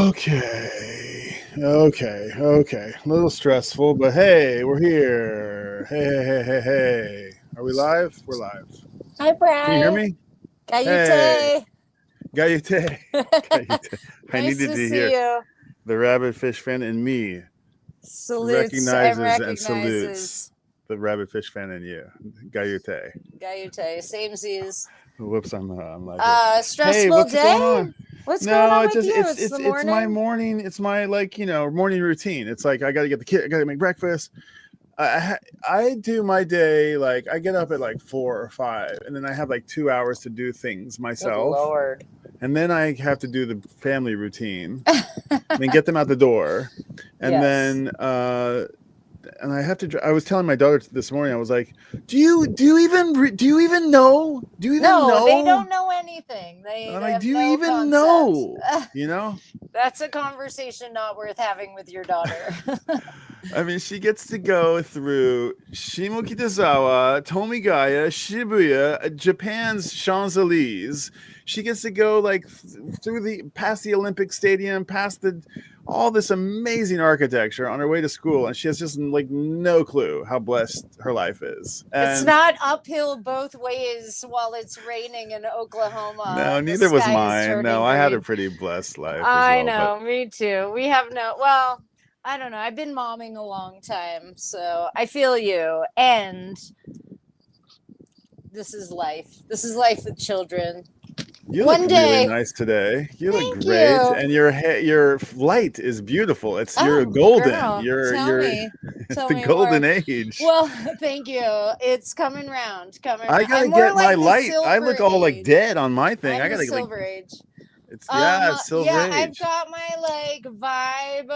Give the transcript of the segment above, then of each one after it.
Okay. A little stressful, but hey, we're here. Hey. Are we live? We're live. Hi, Can you hear Brian. me? Gayute. Gayute. I Nice needed to to see hear you. the rabbit fish fan in me Salutes and recognizes and recognizes. salutes the rabbit fish fan in you. Gayute. Gayute. Same Z's. Whoops, I'm like, Stressful hey, what's day? going on? What's going on with you? It's the morning? my morning. It's my morning routine. It's like I gotta get the kid. I gotta make breakfast. I do my day like I get up at like 4 or 5, and then I have like 2 hours to do things myself. Good Lord. And then I have to do the family routine, then get them out the door, and Yes. then and I have to. I was telling my daughter this morning. I was like, "Do you even know? Do you even No, know? they don't know anything. They I'm like, have do you no even concept. know? You know." That's a conversation not worth having with your daughter. I mean, she gets to go through Shimokitazawa, Tomigaya, Shibuya, Japan's Champs-Élysées. She gets to go like past the Olympic Stadium, past all this amazing architecture on her way to school, and she has just like no clue how blessed her life is. And it's not uphill both ways while it's raining in Oklahoma. No, neither was mine. No, I had a pretty blessed life. I know, me too. We have well, I don't know. I've been momming a long time, so I feel you. And this is life. This is life with children. You look really nice today. You look great, and your light is beautiful. You're golden. Girl, It's tell the me golden more. age. Well, thank you. It's coming round. I gotta get my light. I look all like dead on my thing. I gotta get silver age. It's silver age. I've got my like vibe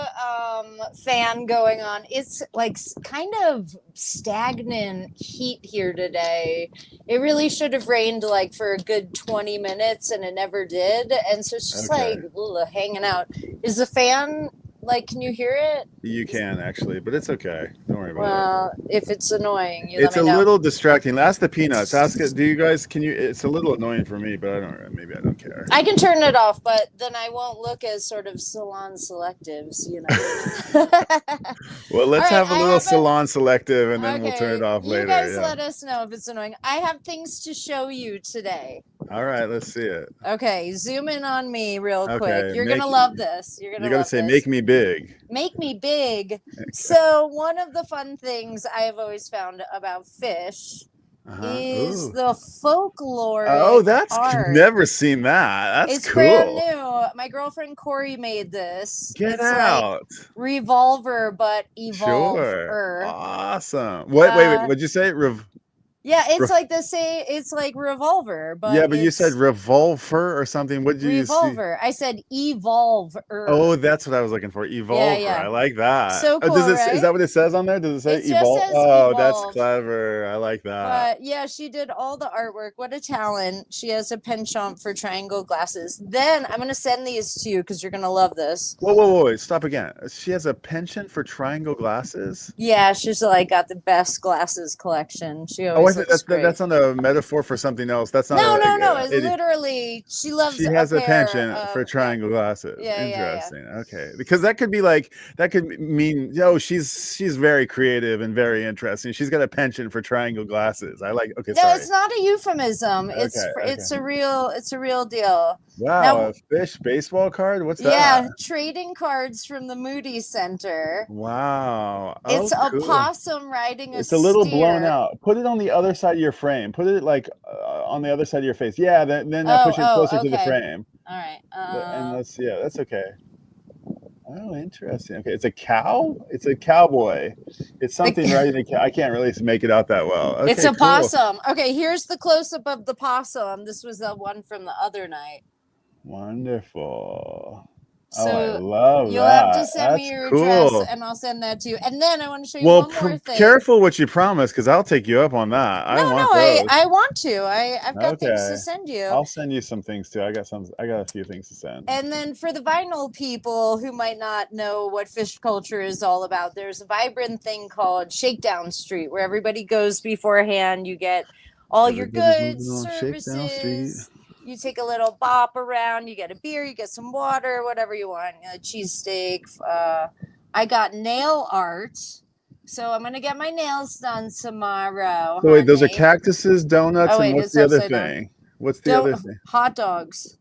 fan going on. It's like kind of stagnant heat here today. It really should have rained like for a good 20 minutes and it never did. And so it's just hanging out. Is the fan like, can you hear it? You can actually, but it's okay. Don't worry about it. Well, if it's annoying, it's a little distracting. Ask the peanuts. Ask it. Do you guys? Can you? It's a little annoying for me, but I don't. Maybe I don't care. I can turn it off, but then I won't look as sort of salon selectives, you know. Well, let's have a little salon selective, and then we'll turn it off later. You guys let us know if it's annoying. I have things to show you today. All right, let's see it. Okay, zoom in on me real quick. You're gonna love this. You're gonna. You gotta say, "Make me big." Make me big. Okay. So one of the fun things I have always found about Phish is the folklore. Oh, that's never seen that. That's cool. It's brand new. My girlfriend Corey made this. Get out. Like Revolver, but evolve. Sure. Awesome. Wait. What'd you say? Yeah, it's like the same. It's like Revolver, but yeah, but you said revolver or something. What did you Revolver? I said evolve. Oh, that's what I was looking for. Evolver. Yeah. I like that. So cool, Is that what it says on there? Does it say evolve? Oh, that's clever. I like that. But yeah, she did all the artwork. What a talent! She has a penchant for triangle glasses. Then I'm gonna send these to you because you're gonna love this. Whoa! Stop again. She has a penchant for triangle glasses. Yeah, she's like got the best glasses collection. She always. That's not a metaphor for something else. That's not. No. It's literally she loves. She has a penchant for triangle glasses. Yeah, interesting. Yeah. Okay, because that could mean she's very creative and very interesting. She's got a penchant for triangle glasses. I like. Okay, sorry. No, it's not a euphemism. It's a real deal. Wow, now, a Phish baseball card. What's that? Yeah, trading cards from the Moody Center. Wow, it's a possum riding a. It's a little blown out. Put it on the other side of your frame. Put it like on the other side of your face. Yeah, then push it closer to the frame. All right. And that's okay. Oh, interesting. Okay, it's a cow. It's a cowboy. It's something riding a cow. I can't really make it out that well. Okay, it's a possum. Okay, here's the close up of the possum. This was the one from the other night. Wonderful. So I love you'll that. have to send me your address, and I'll send that to you. And then I want to show you one more thing. Careful what you promise, because I'll take you up on that. I want to. I've got things to send you. I'll send you some things too. I got a few things to send. And then for the vinyl people who might not know what Phish culture is all about, there's a vibrant thing called Shakedown Street, where everybody goes beforehand. You get all your goods, services. You take a little bop around. You get a beer. You get some water, whatever you want. A cheesesteak. I got nail art, so I'm gonna get my nails done tomorrow. So wait, those are honey. cactuses, donuts, Oh, and wait, what's it's the other upside down. thing? What's the other thing? Hot dogs.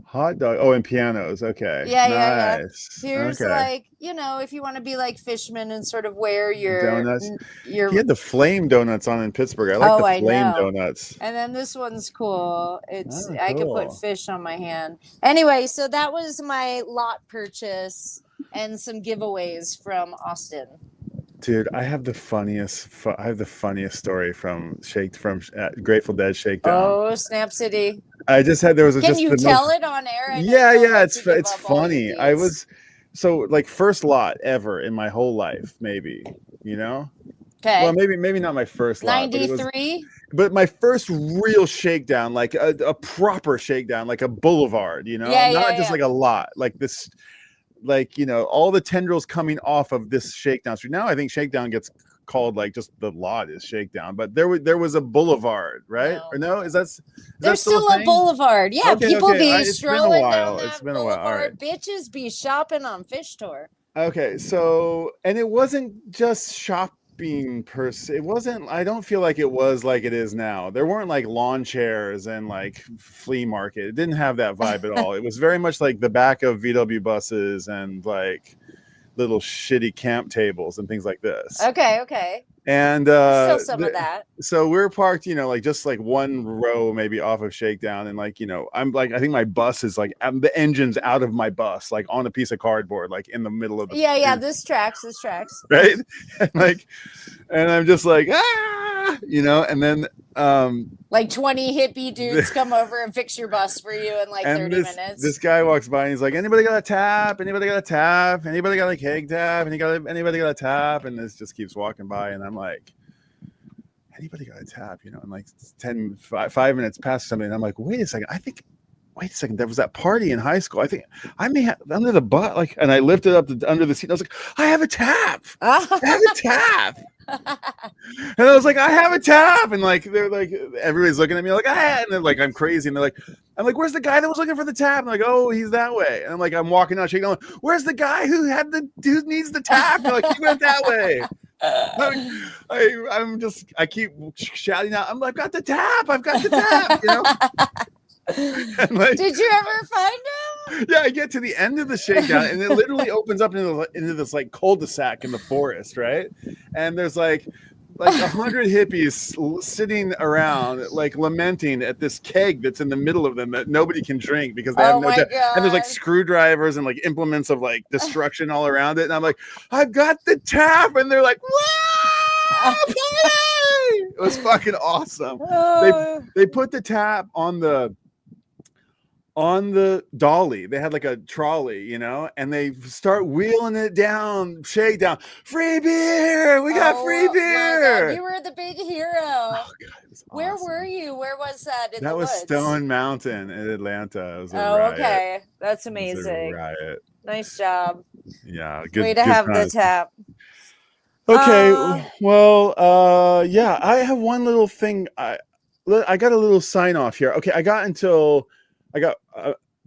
Hot dog. Oh, and pianos. Okay. Yeah. Nice. Here's Okay. like, if you want to be like Fishman and sort of wear Donuts. your He had the flame donuts on in Pittsburgh. I like the I flame know. donuts. And then this one's cool. It's I could put Cool. fish on my hand. Anyway, so that was my lot purchase and some giveaways from Austin. Dude, I have the funniest story from Grateful Dead Shakedown. Oh, Snap City. I just had Can you tell it on air? Yeah, it's funny. I was like first lot ever in my whole life, maybe, Okay. Well, maybe not my first lot, 93. but my first real shakedown, like a proper shakedown, like a boulevard, not just like a lot, like this, like, all the tendrils coming off of this shakedown street. Now I think shakedown gets called like just the lot is shakedown, but there was a boulevard, right? No. Or no? There's still a boulevard. Yeah, okay, people be it's strolling been a while. down that It's been boulevard. a while. All right. Bitches be shopping on Phish Tour. Okay, so, and it wasn't just shopping per se. It wasn't, I don't feel like it was like it is now. There weren't like lawn chairs and like flea market. It didn't have that vibe at all. It was very much like the back of VW buses and like little shitty camp tables and things like this. Okay. And still some of that. So we're parked, like just like one row maybe off of Shakedown, and like, I'm like, I think my bus is like the engine's out of my bus, like on a piece of cardboard, like in the middle of the this tracks right. and I'm just like, and then like 20 hippie dudes come over and fix your bus for you in like 30 minutes. This guy walks by and he's like, anybody got a tap? Anybody got a tap? Anybody got a keg tap? Anybody got a tap? And this just keeps walking by, and I'm like, anybody got a tap? And like 5 minutes past something, and I'm like, wait a second, there was that party in high school. I think I may have under the butt, like, and I lifted up under the seat. And I was like, I have a tap. I have a tap. And I was like, I have a tap. And like, they're like, everybody's looking at me like, and they're like, I'm crazy. And they're like, I'm like, where's the guy that was looking for the tap? And I'm like, oh, he's that way. And I'm like, I'm walking out, shaking. Where's the guy who needs the tap? And they're like, he went that way. I keep shouting out, I've got the tap. And like, did you ever find him? Yeah, I get to the end of the shakedown, and it literally opens up into this like cul-de-sac in the forest, right? And there's like 100 hippies sitting around, like lamenting at this keg that's in the middle of them that nobody can drink because they have no tap. And there's like screwdrivers and like implements of like destruction all around it. And I'm like, I've got the tap, and they're like, wow! It was fucking awesome. They put the tap on the dolly. They had like a trolley, and they start wheeling it down, shakedown. Free beer! We got free beer! My God. You were the big hero. Oh God, it was Where awesome. were you? Where was that? That was Stone Mountain in Atlanta. It was a riot. Okay. That's amazing. It was a riot. Nice job. Yeah. Good way to have the tap. Okay. Yeah, I have one little thing. I got a little sign off here. Okay, I got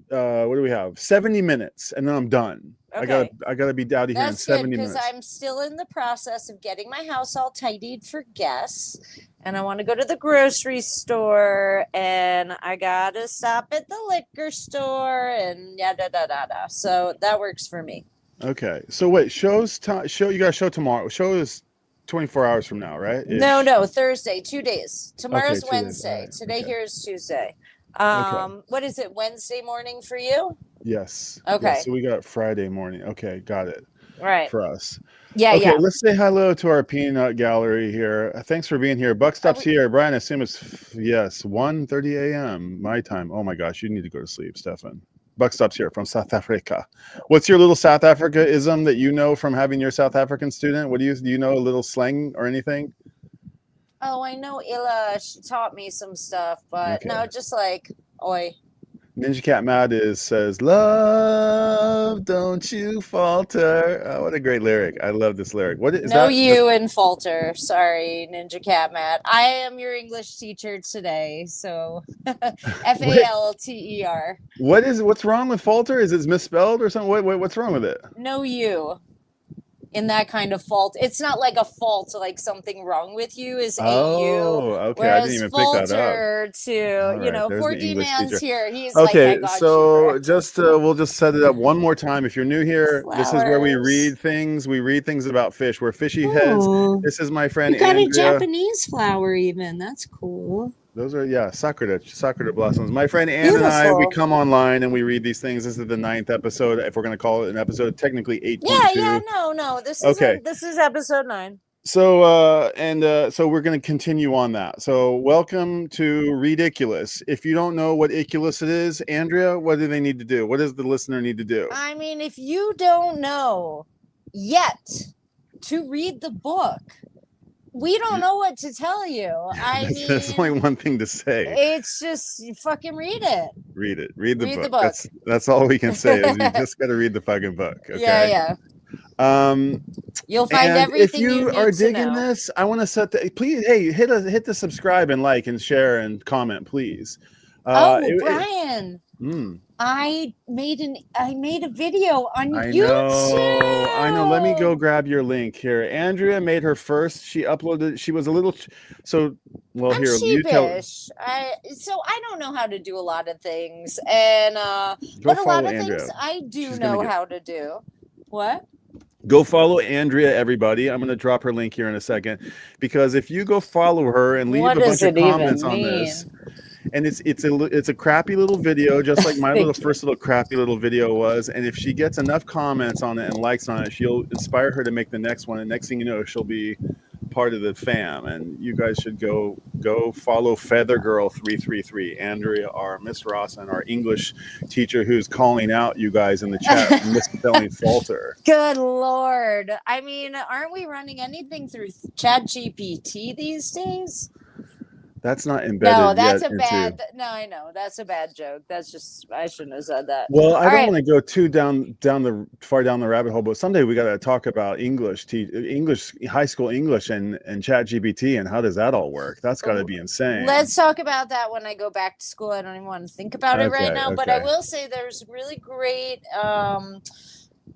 what do we have? 70 minutes, and then I'm done. Okay. I gotta be out of here in 70 minutes. Because I'm still in the process of getting my house all tidied for guests, and I want to go to the grocery store, and I gotta stop at the liquor store, and so that works for me. Okay, so wait, you got a show tomorrow. Show is 24 hours from now, right? No, Thursday, 2 days. Tomorrow's 2 days. Wednesday. Right. Today here is Tuesday. Okay. What is it, Wednesday morning for you? Yes. Okay. Yes, so we got Friday morning. Okay, got it. Right. For us. Yeah, okay, let's say hello to our peanut gallery here. Thanks for being here. Buck stops here. Brian, I assume it's 1:30 a.m. my time. Oh my gosh, you need to go to sleep, Stefan. Buck stops here from South Africa. What's your little South Africa-ism that you know from having your South African student? Do you know a little slang or anything? Oh, I know Illa. She taught me some stuff, but no, just like oi. Ninja Cat Mad says, "Love, don't you falter." Oh, what a great lyric! I love this lyric. What is No, that? you and falter. Sorry, Ninja Cat Matt. I am your English teacher today. So Falter. What's wrong with falter? Is it misspelled or something? What's wrong with it? No, you. In that kind of fault. It's not like a fault, like something wrong with you is AU. Okay. I didn't Whereas even pick that up. falter to, All right, there's the 4D English man's teacher. here. He's like, I Okay, got so you. just we'll just set it up one more time. If you're new here, this is where we Flowers. read things. We read things about fish. We're fishy heads. Oh, This is my friend you got Andrea. a Japanese flower even. That's cool. Those are sakura blossoms. My friend Ann and I, we come online and we read these things. This is the 9th episode, if we're going to call it an episode. Technically 8.2. No. This is episode 9. So so we're going to continue on that. So welcome to Read Icculus. If you don't know what Icculus it is, Andrea, what do they need to do? What does the listener need to do? I mean, if you don't know yet to read the book, we don't know what to tell you. I mean, there's only one thing to say. It's just you fucking read it. Read it. Read the book. That's all we can say is you just got to read the fucking book. Okay? Yeah. You'll find everything. If you are digging this, I want to set the please. Hey, hit the subscribe and like and share and comment, please. Brian. I made a video on YouTube. I know. Let me go grab your link here. Andrea made her first. She uploaded. She was a little. So well, I'm here sheepish. So I don't know how to do a lot of things, and but a lot of things I do know how to do. What? Go follow Andrea, everybody. I'm going to drop her link here in a second, because if you go follow her and leave a bunch of comments on this. And it's a crappy little video, just like my first little crappy little video was. And if she gets enough comments on it and likes on it, she'll inspire her to make the next one. And next thing you know, she'll be part of the fam. And you guys should go follow Feather Girl 333, Andrea, our Miss Ross, and our English teacher who's calling out you guys in the chat misspelling falter. Good Lord! I mean, aren't we running anything through ChatGPT these days? That's not embedded. No, that's No, I know that's a bad joke. That's just I shouldn't have said that. Well, I don't want to go too far down the rabbit hole, but someday we got to talk about English, high school English, and ChatGPT, and how does that all work? That's got to be insane. Let's talk about that when I go back to school. I don't even want to think about it right now, but I will say there's really great.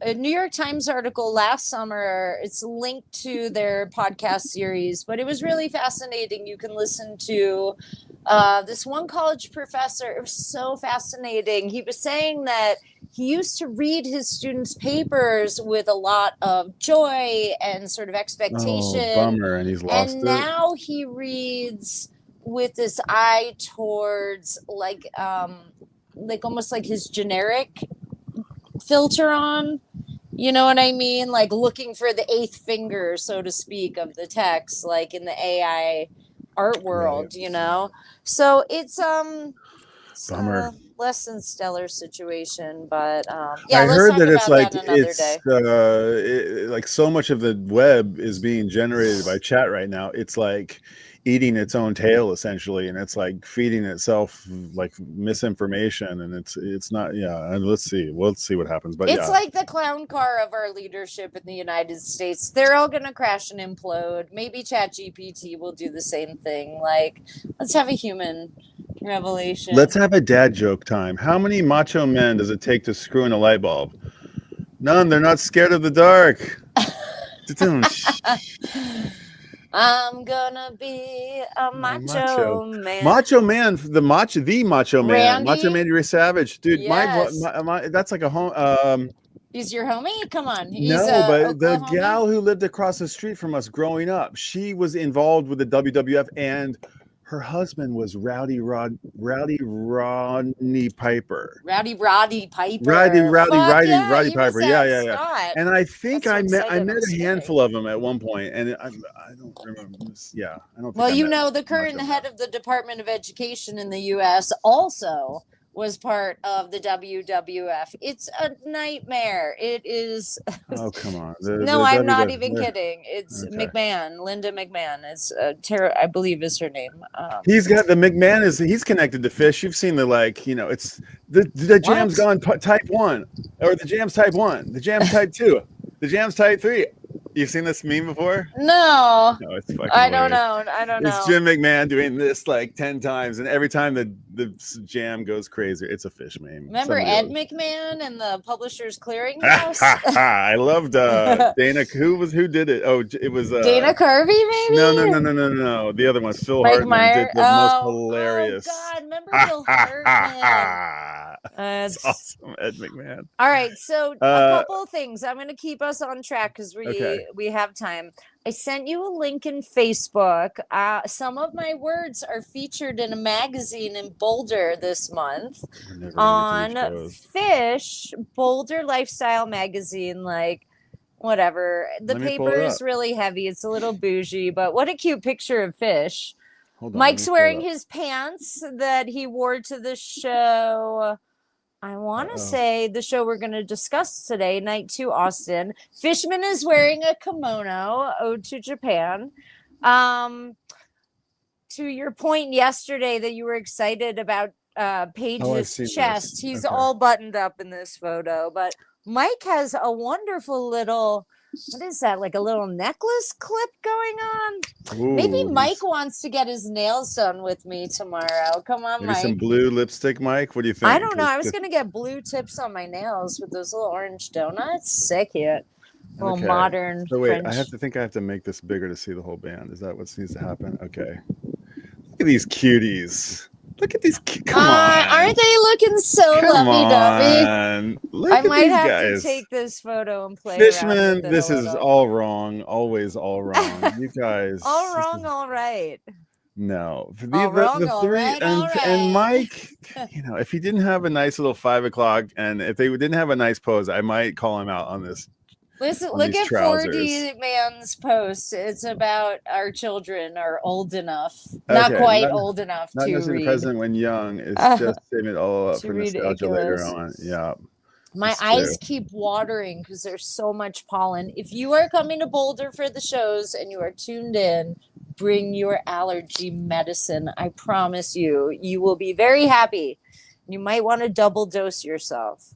A New York Times article last summer. It's linked to their podcast series, but it was really fascinating. You can listen to this one college professor. It was so fascinating. He was saying that he used to read his students' papers with a lot of joy and sort of expectation. Oh, bummer, and he's lost it. And now he reads with this eye towards like almost like his generic filter on, you know what I mean? Like looking for the 8th finger, so to speak, of the text, like in the AI art world, So it's bummer. Less than stellar situation, but I heard that it's like so much of the web is being generated by chat right now. It's like eating its own tail essentially, and it's like feeding itself like misinformation, and it's not. And we'll see what happens. But it's like the clown car of our leadership in the United States. They're all gonna crash and implode. Maybe ChatGPT will do the same thing. Like, let's have a human revelation. Let's have a dad joke time. How many macho men does it take to screw in a light bulb? None. They're not scared of the dark. I'm gonna be a macho man. Macho man, the macho man. Randy? Macho Man, you're a savage. Dude, yes. my that's like a home. He's your homie? Come on. But the gal who lived across the street from us growing up, she was involved with the WWF, and her husband was Rowdy Rodney Piper. Rowdy Piper. Roddy Piper. Yeah. Scott. And I think I met a handful of them at one point, and I don't remember. I don't. Well, the current head of the Department of Education in the U.S. also was part of the WWF. It's a nightmare. It is. Oh, come on. No, I'm not even WWF. kidding. It's Okay. McMahon, Linda McMahon. It's I believe is her name. He's got the McMahon he's connected to Phish. You've seen it's the Jam's gone type 1, or the Jam's type 1, the Jam's type 2, the Jam's type 3. You've seen this meme before? No, it's fucking I don't hilarious. know. I don't know. It's Jim McMahon doing this like 10 times, and every time the Jam goes crazy, it's a Phish meme. Remember Ed McMahon and the Publishers Clearinghouse? I loved Dana. Who did it? Oh, it was Dana Carvey, maybe? No. The other one, Phil Mike Hartman, Meyer? did the most hilarious. Oh God, remember Phil Hartman? That's awesome, Ed McMahon. All right, so a couple of things. I'm going to keep us on track because we have time. I sent you a link in Facebook. Some of my words are featured in a magazine in Boulder this month on Phish, Boulder Lifestyle Magazine. Like, whatever. The paper is really heavy. It's a little bougie, but what a cute picture of Phish. Mike's wearing his pants that he wore to the show. I want to say the show we're going to discuss today, Night 2 Austin. Fishman is wearing a kimono, ode to Japan. To your point yesterday that you were excited about Paige's chest, he's all buttoned up in this photo. But Mike has a wonderful little, what is that, like a little necklace clip going on? Ooh, maybe Mike wants to get his nails done with me tomorrow. Come on, Mike. Some blue lipstick, Mike? What do you think? I don't know. I was going to get blue tips on my nails with those little orange donuts. Sick it. Little modern So wait, French. I have to make this bigger to see the whole band. Is that what needs to happen? Okay. Look at these cuties. Look at these. Come on. Aren't they looking so lovey-dovey? I might have to take this photo and play Fishman, this is all wrong. Always all wrong. You guys. All wrong, all right. No. The three, and Mike, if he didn't have a nice little 5 o'clock, and if they didn't have a nice pose, I might call him out on this. Listen, look at 4D Man's post. It's about our children are old enough, not quite old enough to read. The president when young. It's just saving it all up for nostalgia later on. Yeah. My eyes keep watering because there's so much pollen. If you are coming to Boulder for the shows and you are tuned in, bring your allergy medicine. I promise you, you will be very happy. You might want to double dose yourself.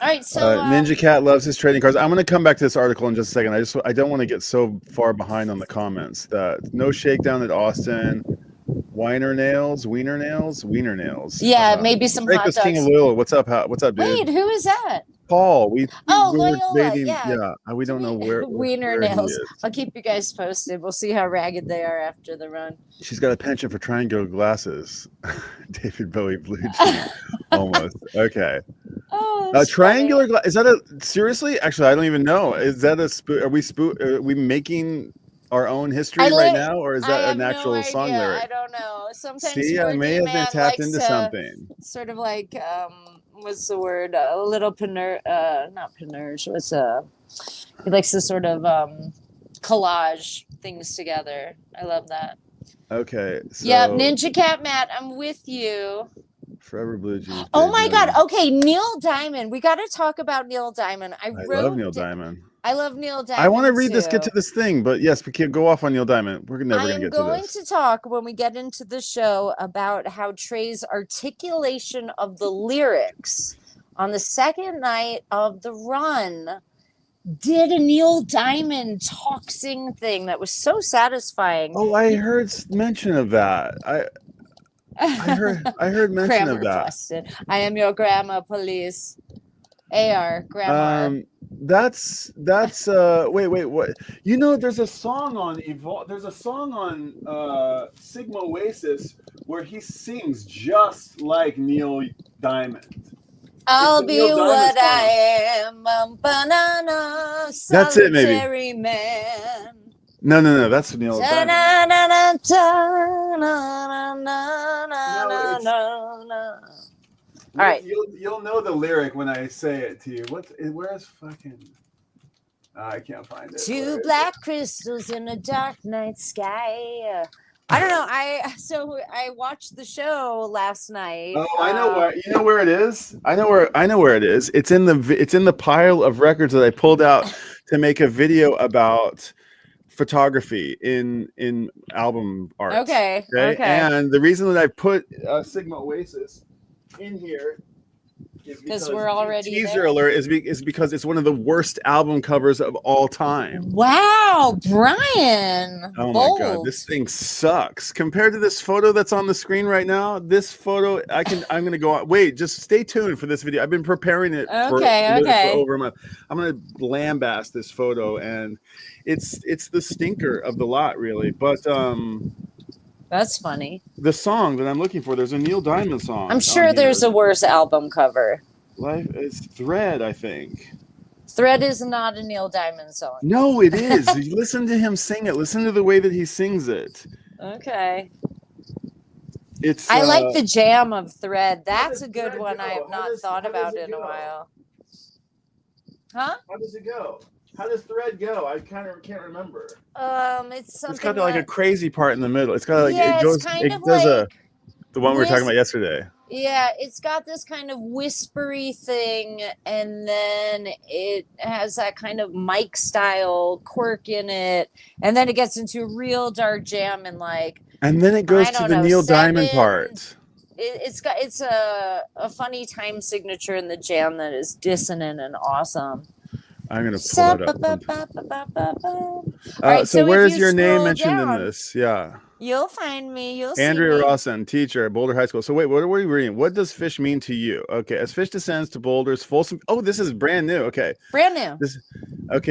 All right, so Ninja Cat loves his trading cards. I'm going to come back to this article in just a second. I don't want to get so far behind on the comments. No shakedown at Austin. Wiener nails. Yeah, maybe some hot dogs. King of Loyola. What's up, dude? Wait, who is that? Paul. Loyola. Yeah, we don't know where. Wiener nails. I'll keep you guys posted. We'll see how ragged they are after the run. She's got a penchant for triangular glasses. David Bowie blue jeans. Almost. Okay. Oh, triangular glass. Is that seriously? Actually, I don't even know. Is that are we making our own history right now, or is that an actual song lyric? I don't know. Sometimes I may have been tapped into something. Sort of like what's the word? A little not Panurge. He likes to sort of collage things together. I love that. Okay. So, yeah, Ninja Cat Matt, I'm with you. Forever Blue Jeans. Oh my God. Okay, Neil Diamond. We got to talk about Neil Diamond. I love Neil Diamond. I love Neil Diamond. I want to get to this thing, but yes, we can't go off on Neil Diamond. We're never going to get to this. I'm going to talk when we get into the show about how Trey's articulation of the lyrics on the second night of the run did a Neil Diamond talk sing thing that was so satisfying. Oh, I heard mention of that. I heard mention of that. Busted. I am your grammar police. AR grammar. That's wait, what? There's a song on Sigma Oasis where he sings just like Neil Diamond. I'll be what I am, a banana, that's it, maybe. Man. No, that's Neil Diamond. All right. You'll know the lyric when I say it to you. Where's fucking? I can't find it. Two black crystals in a dark night sky. I don't know. I watched the show last night. Oh, I know where. You know where it is. I know where it is. It's in the pile of records that I pulled out to make a video about photography in album art. Okay. And the reason that I put Sigma Oasis in here is because we're already teaser there. alert is because it's one of the worst album covers of all time. Wow, Brian. Oh bold. my god, this thing sucks compared to this photo that's on the screen right now. This photo, I'm gonna go on. Wait, just stay tuned for this video. I've been preparing it for over a month. I'm gonna lambast this photo, and it's the stinker of the lot, really. But that's funny. The song that I'm looking for, there's a Neil Diamond song. I'm sure there's a worse album cover. Life is Thread, I think. Thread is not a Neil Diamond song. No, it is. You listen to him sing it. Listen to the way that he sings it. Okay. I like the jam of Thread. That's a good one. I have not thought about in a while. Huh? How does it go? How does Thread go? I kind of can't remember. It's something. It's got like a crazy part in the middle. It's got like the one we were talking about yesterday. Yeah, it's got this kind of whispery thing, and then it has that kind of Mike style quirk in it, and then it gets into a real dark jam and and then it goes to the Neil Diamond part. It's a funny time signature in the jam that is dissonant and awesome. I'm gonna pull it up. So where's your name mentioned in this? Yeah. You'll find me. You'll see Andrea me. Rawson, teacher at Boulder High School. So wait, what are we reading? What does Phish mean to you? Okay, as Phish descends to Boulder's Folsom. Oh, this is brand new. Okay. Brand new.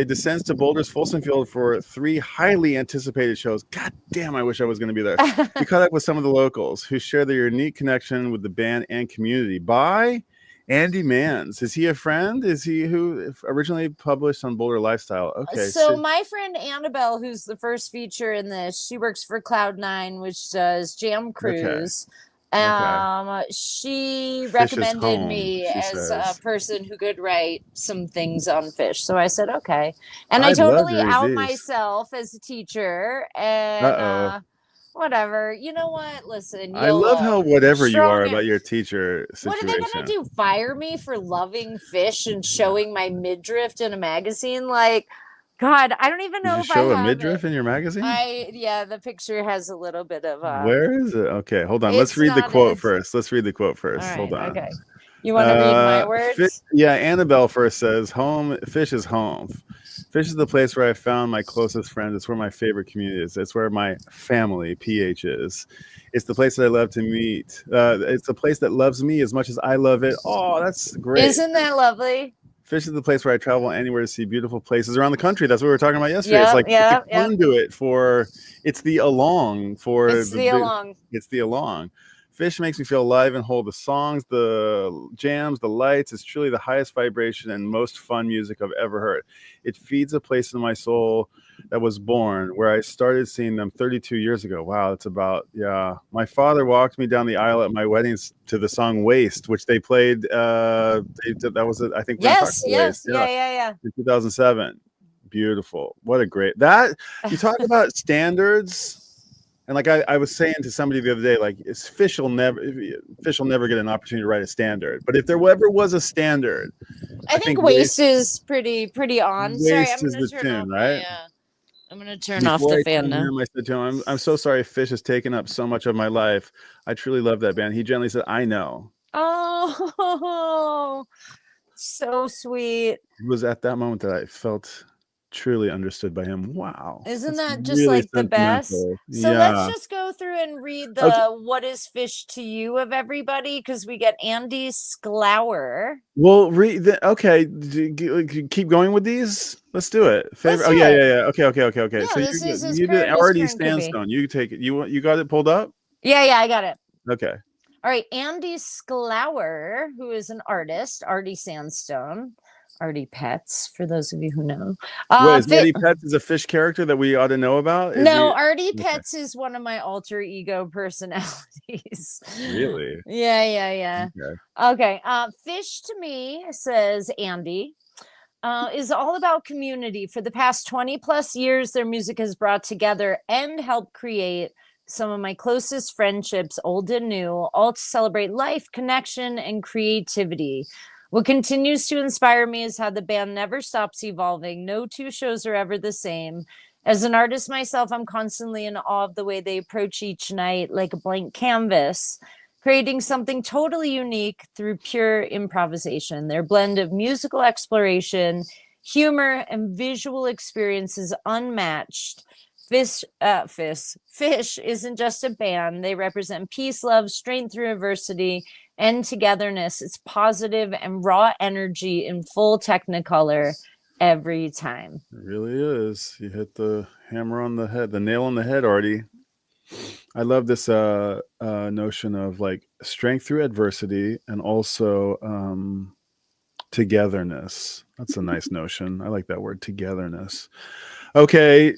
Descends to Boulder's Folsom Field for 3 highly anticipated shows. God damn, I wish I was going to be there. We caught up with some of the locals who share their unique connection with the band and community. By Andy Manns. Is he a friend? Is he who originally published on Boulder Lifestyle? Okay. So my friend Annabelle, who's the first feature in this, she works for Cloud9, which does Jam Cruise. She recommended me as a person who could write some things on Phish. So I said, okay. And I totally out myself as a teacher. And whatever. You know what? Listen. I love how whatever you are about your teacher situation. What are they going to do? Fire me for loving Phish and showing my midriff in a magazine? God, I don't even know if I have a midriff in your magazine. The picture has a little bit of. Where is it? Okay, hold on. Let's read the quote first. Right, hold on. Okay. You want to read my words? Annabelle first says, "Home. Phish is home. Phish is the place where I found my closest friends. It's where my favorite community is. It's where my family, PH, is. It's the place that I love to meet. It's the place that loves me as much as I love it. Oh, that's great. Isn't that lovely? Phish is the place where I travel anywhere to see beautiful places around the country. That's what we were talking about yesterday. It's the conduit for. It's the along for. It's the along. Phish makes me feel alive and whole. The songs, the jams, the lights. It's truly the highest vibration and most fun music I've ever heard. It feeds a place in my soul that was born where I started seeing them 32 years ago. Wow, it's about, My father walked me down the aisle at my weddings to the song Waste, which they played. That was, I think, yes. In 2007. Beautiful. What a great, that, you talk about standards. And I was saying to somebody the other day, Phish will never get an opportunity to write a standard. But if there ever was a standard, I think Waste is pretty on. Sorry, I'm going to turn off right? I'm going to turn off the fan now. I said to him, I'm so sorry Phish has taken up so much of my life. I truly love that band. He gently said, I know. Oh, so sweet. It was at that moment that I felt truly understood by him. Wow. Isn't that just really the best? So let's just go through and read the what is Phish to you of everybody, because we get Andy Sklower. Well, keep going with these. Let's do it. Favorite. Okay. Yeah, so you did already Sandstone. You take it. You got it pulled up? Yeah, I got it. Okay. All right, Andy Sklower, who is an artist, Artie Sandstone. Artie Pets, for those of you who know. Artie Pets is a Phish character that we ought to know about? Artie Pets is one of my alter ego personalities. Really? Yeah. Okay. Phish to me, says Andy, is all about community. For the past 20 plus years, their music has brought together and helped create some of my closest friendships, old and new, all to celebrate life, connection, and creativity. What continues to inspire me is how the band never stops evolving. No two shows are ever the same. As an artist myself, I'm constantly in awe of the way they approach each night like a blank canvas, creating something totally unique through pure improvisation. Their blend of musical exploration, humor, and visual experience is unmatched. Phish isn't just a band. They represent peace, love, strength through adversity, and togetherness. It's positive and raw energy in full technicolor every time. It really is. You hit the hammer on the head, the nail on the head, Artie. I love this notion of like strength through adversity and also togetherness. That's a nice notion. I like that word, togetherness. Okay,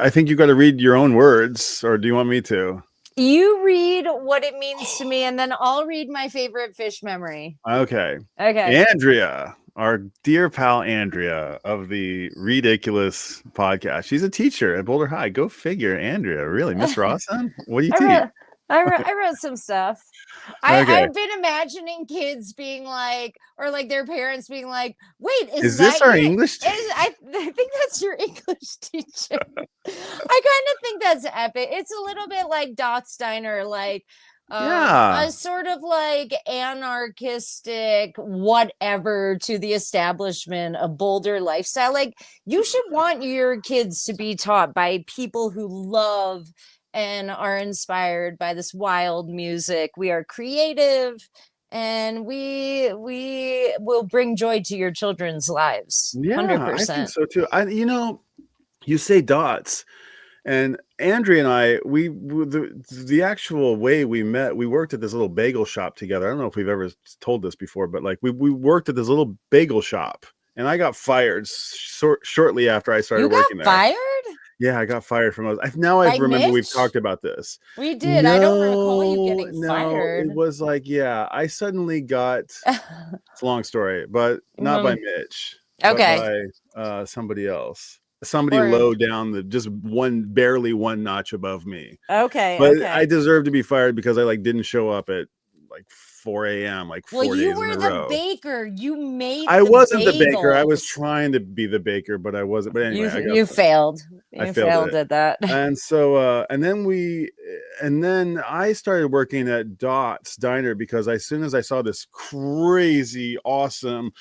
I think you got to read your own words, or do you want me to? You read what it means to me, and then I'll read my favorite Phish memory. Okay. Okay. Andrea, our dear pal Andrea of the Read Icculus podcast. She's a teacher at Boulder High. Go figure, Andrea. Really, Miss Rawson? What do you teach? I wrote some stuff. Okay. I've been imagining kids being like, or like their parents being like, wait, is this our English teacher? I think that's your English teacher. I kind of think that's epic. It's a little bit like Dot's Diner, like a sort of like anarchistic whatever to the establishment of Boulder lifestyle. Like you should want your kids to be taught by people who love and are inspired by this wild music. We are creative and we will bring joy to your children's lives. Yeah, 100%. I think so too. You say Dots, and Andrea and I, the actual way we met, we worked at this little bagel shop together. I don't know if we've ever told this before, but like we worked at this little bagel shop, and I got fired shortly after I started working there. Fired? Yeah, I got fired from those. Now I remember Mitch? We've talked about this. We did. I don't recall you getting fired. It was like, I suddenly got. It's a long story, but not by Mitch. Okay. But by somebody else. Somebody low down, barely one notch above me. Okay. But I deserve to be fired because I didn't show up at 4 a.m. 4 days in a row. Well, you were the baker. You made. I wasn't the baker. I was trying to be the baker, but I wasn't. But anyway, you failed. You failed at that. And so, and then I started working at Dot's Diner because as soon as I saw this crazy, awesome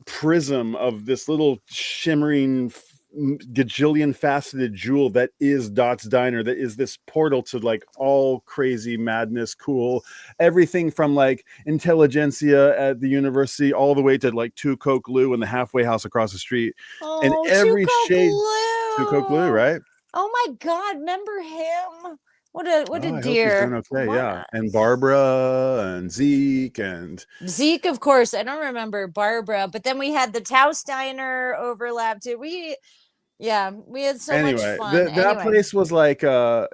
prism of this little shimmering gajillion faceted jewel that is Dot's Diner, that is this portal to all crazy madness, cool everything from intelligentsia at the university all the way to Two Coke Lou and the halfway house across the street. And every shade Two Coke Lou, right? Oh my God, remember him? What a dear. He's doing okay, yeah. And Barbara and Zeke, of course. I don't remember Barbara, but then we had the Taos Diner overlap too. We had so much fun. That place was that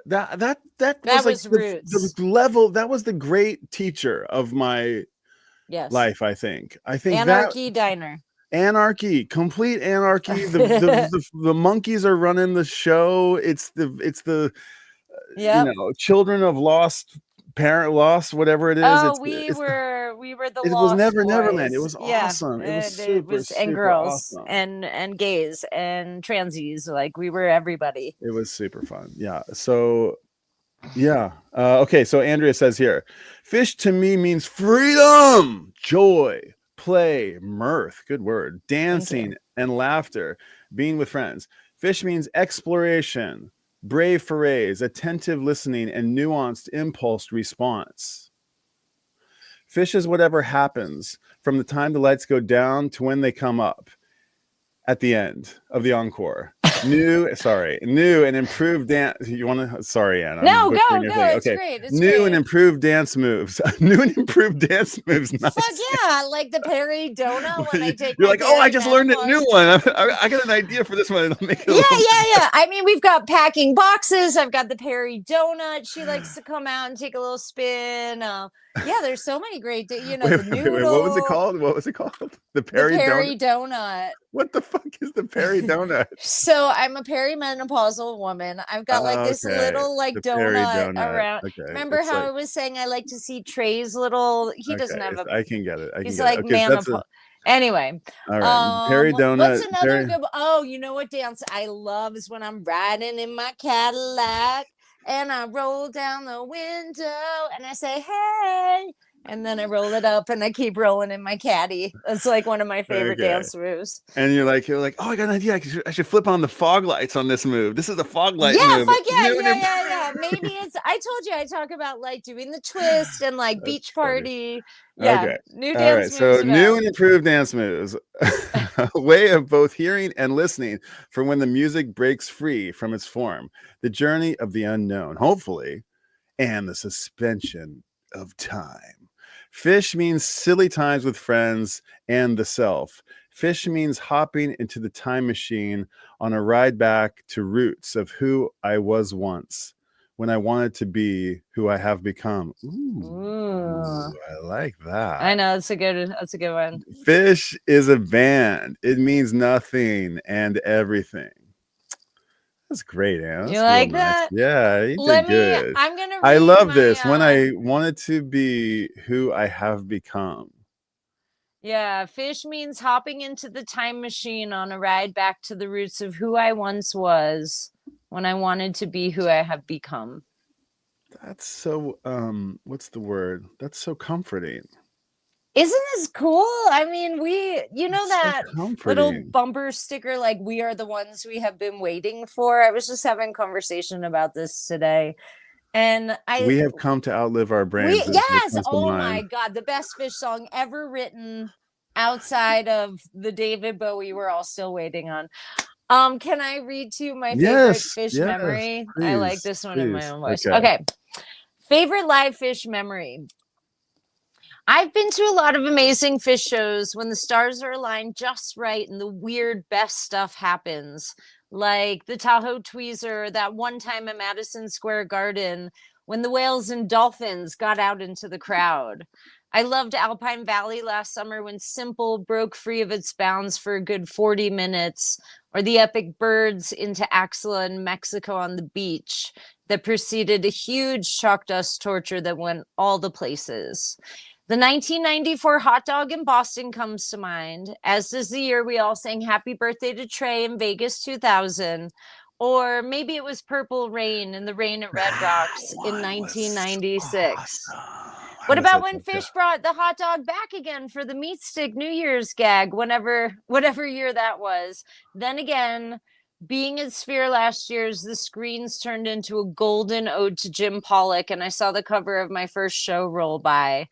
was the level. That was the great teacher of my life. I think Anarchy Diner. Anarchy, complete anarchy. The monkeys are running the show. It's the children of lost whatever it is. Oh, we were the it lost was never boys. Neverland. It was awesome. It was super, and girls awesome. and gays and transies. We were everybody. It was super fun. Yeah. So okay. So Andrea says here, Phish to me means freedom, joy, play, mirth, good word, dancing and laughter, being with friends. Phish means exploration, brave forays, attentive listening, and nuanced impulsed response. Phish is whatever happens from the time the lights go down to when they come up at the end of the encore. New and improved dance. You want to? Sorry, Anna. No, go. It's great. It's new and improved dance moves. New and improved dance moves. Nice. Fuck yeah, like the Perry donut when I take. You're I just learned a new one. I got an idea for this one. It'll make it yeah. I mean, we've got packing boxes. I've got the Perry donut. She likes to come out and take a little spin. Yeah, there's so many great, the Wait, what was it noodle, called? What was it called? The the Perry donut. Perry donut. What the fuck is the Perry donut? So I'm a perimenopausal woman. I've got like this Okay, little like the Perry donut donut. around. Okay, Remember it's how like, I was saying I like to see Trey's little, he okay, doesn't have a, I can get it. I can he's get it. like Okay, that's a menopause. Anyway, all right. Perry what's donut. another Perry. good, oh, you know what dance I love is when I'm riding in my Cadillac and I roll down the window and I say, hey, and then I roll it up and I keep rolling in my caddy. That's like one of my favorite Okay. dance moves. And you're like, oh, I got an idea. I should flip on the fog lights on this move. This is the fog light Yeah, move. fuck yeah, New and yeah, imp- yeah, yeah. Maybe it's, I told you I talk about like doing the twist and like That's beach funny. party. Yeah, Okay. new All dance right. So moves new about. and improved dance moves. A way of both hearing and listening for when the music breaks free from its form. The journey of the unknown, hopefully, and the suspension of time. Phish means silly times with friends and the self. Phish means hopping into the time machine on a ride back to roots of who I was once when I wanted to be who I have become. Ooh, I like that. I know, that's a good one. Phish is a band. It means nothing and everything. That's great, Anna. You That's real like nice. that? Yeah, you Let did me, good. I'm gonna I read love my this. When I wanted to be who I have become. yeah, Phish means hopping into the time machine on a ride back to the roots of who I once was when I wanted to be who I have become. That's so what's the word? That's so comforting. Isn't this cool? I mean, It's so that little comforting. bumper sticker, like we are the ones we have been waiting for. I was just having conversation about this today. And We have come to outlive our brains. That's what yes, comes to oh mind. my God, the best Phish song ever written outside of the David Bowie we're all still waiting on. Can I read to you my favorite Yes, Phish yes, memory? I like please, this one in my please. own voice. Okay. Okay. Favorite live Phish memory. I've been to a lot of amazing Phish shows when the stars are aligned just right and the weird best stuff happens. Like the Tahoe Tweezer, that one time at Madison Square Garden when the whales and dolphins got out into the crowd. I loved Alpine Valley last summer when Simple broke free of its bounds for a good 40 minutes, or the epic Birds into Axla in Mexico on the beach that preceded a huge chalk dust torture that went all the places. The 1994 hot dog in Boston comes to mind, as does the year we all sang Happy Birthday to Trey in Vegas 2000. Or maybe it was Purple Rain in the rain at Red That Rocks in one was 1996. awesome. What How does about that when sound? Phish brought the hot dog back again for the meat stick New Year's gag, whatever year that was? Then again, being at Sphere last year's, the screens turned into a golden ode to Jim Pollock, and I saw the cover of my first show roll by.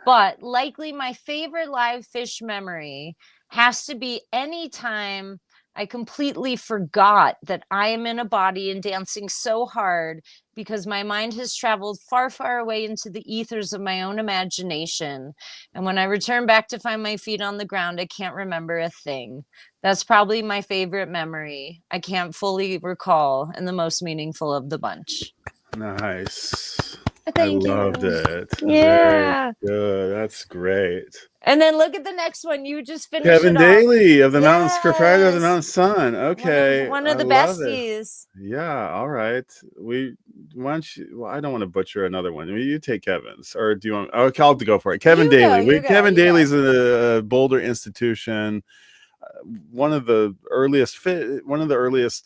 But likely my favorite live Phish memory has to be any time I completely forgot that I am in a body and dancing so hard because my mind has traveled far, far away into the ethers of my own imagination. And when I return back to find my feet on the ground, I can't remember a thing. That's probably my favorite memory. I can't fully recall and the most meaningful of the bunch. Nice. I Thank loved you. it. Very Yeah. good. That's great. And then look at the next one. You just finish Kevin it off. Daly of the Mountains, proprietor of the Yes. Mountain Sun. Okay, One I of the love it. besties. Yeah, all right. Why don't you? Well, I don't want to butcher another one. You take Kevin's, or do you want? Oh, I'll go for it. Kevin You go, Daly. you go, Kevin you go. Daly's a Boulder institution. One of the earliest,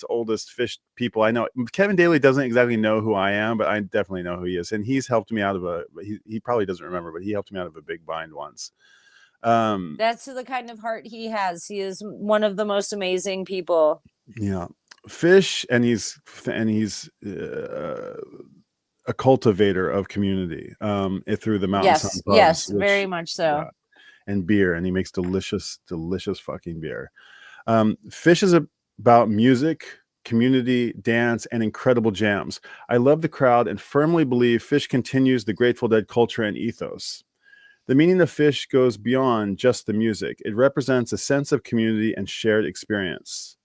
oldest Phish people I know. Kevin Daly doesn't exactly know who I am, but I definitely know who he is, and he's helped me out of he probably doesn't remember, but he helped me out of a big bind once. That's the kind of heart he has. He is one of the most amazing people. Yeah, Phish, and he's a cultivator of community through the Mountain Sun Yes, Pubs, yes, which, very much so. yeah, and beer, and he makes delicious fucking beer. Phish is about music, community, dance, and incredible jams. I love the crowd and firmly believe Phish continues the Grateful Dead culture and ethos. The meaning of Phish goes beyond just the music. It represents a sense of community and shared experience.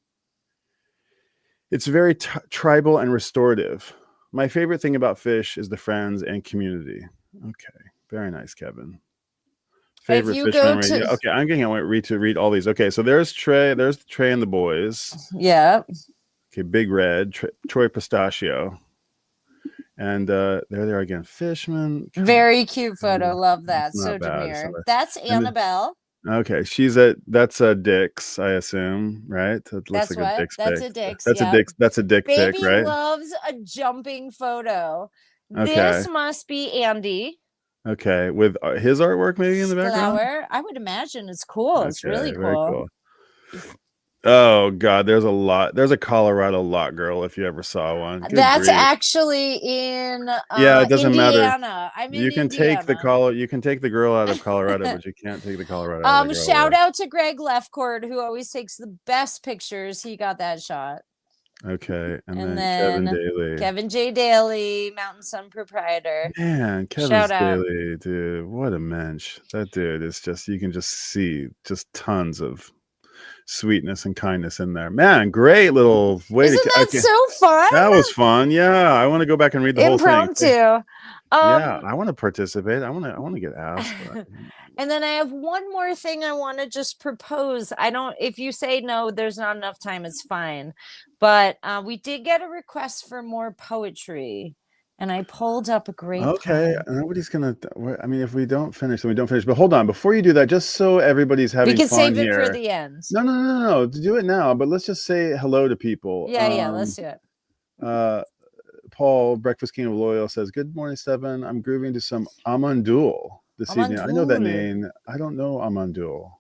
It's very tribal and restorative. My favorite thing about Phish is the friends and community. Okay. Very nice, Kevin. If Favorite you fish go memory. to Okay, I'm going to read all these. Okay, so there's Trey. There's Trey and the boys. yeah, Okay, Big Red, Troy Pistachio. And there they are again. Fishman. very cute photo. Love that. It's not So bad. It's demure. not bad. That's And then, Annabelle. okay, that's a Dick's, I assume, right? That looks That's like a what? Dick's That's pic. a Dick's. That's a Yep. Dick's. That's a Dick pic, Baby right? loves a jumping photo. Okay. This must be Andy. Okay, with his artwork maybe in the background. Flower. I would imagine it's cool. It's really very cool. Oh God, there's a lot. There's a Colorado lot girl if you ever saw one. Good That's grief. actually in Yeah, it doesn't Indiana. matter. I'm in You can Indiana. you can take the girl out of Colorado, but you can't take the Colorado out of the girl. Shout out to Greg Lefcourt, who always takes the best pictures. He got that shot. Okay, and then Kevin Daly. Kevin J. Daly, Mountain Sun proprietor. Man, Kevin Shout out. Daly, dude, what a mensch. That dude is just, you can just see just tons of sweetness and kindness in there. Man, great little way. Isn't that so fun? That was fun. Yeah, I want to go back and read the whole thing. Impromptu. Yeah, I want to participate. I want to get asked. And then I have one more thing I want to just propose. If you say no, there's not enough time, it's fine. But we did get a request for more poetry. And I pulled up a great Okay, nobody's gonna. I mean, if we don't finish, then we don't finish. But hold on, before you do that, just so everybody's having fun here. We can save it for the end. No. Do it now. But let's just say hello to people. Yeah, let's do it. Paul, Breakfast King of Loyal, says, "Good morning, Seven. I'm grooving to some Amandul this evening. I know that name. I don't know Amandul,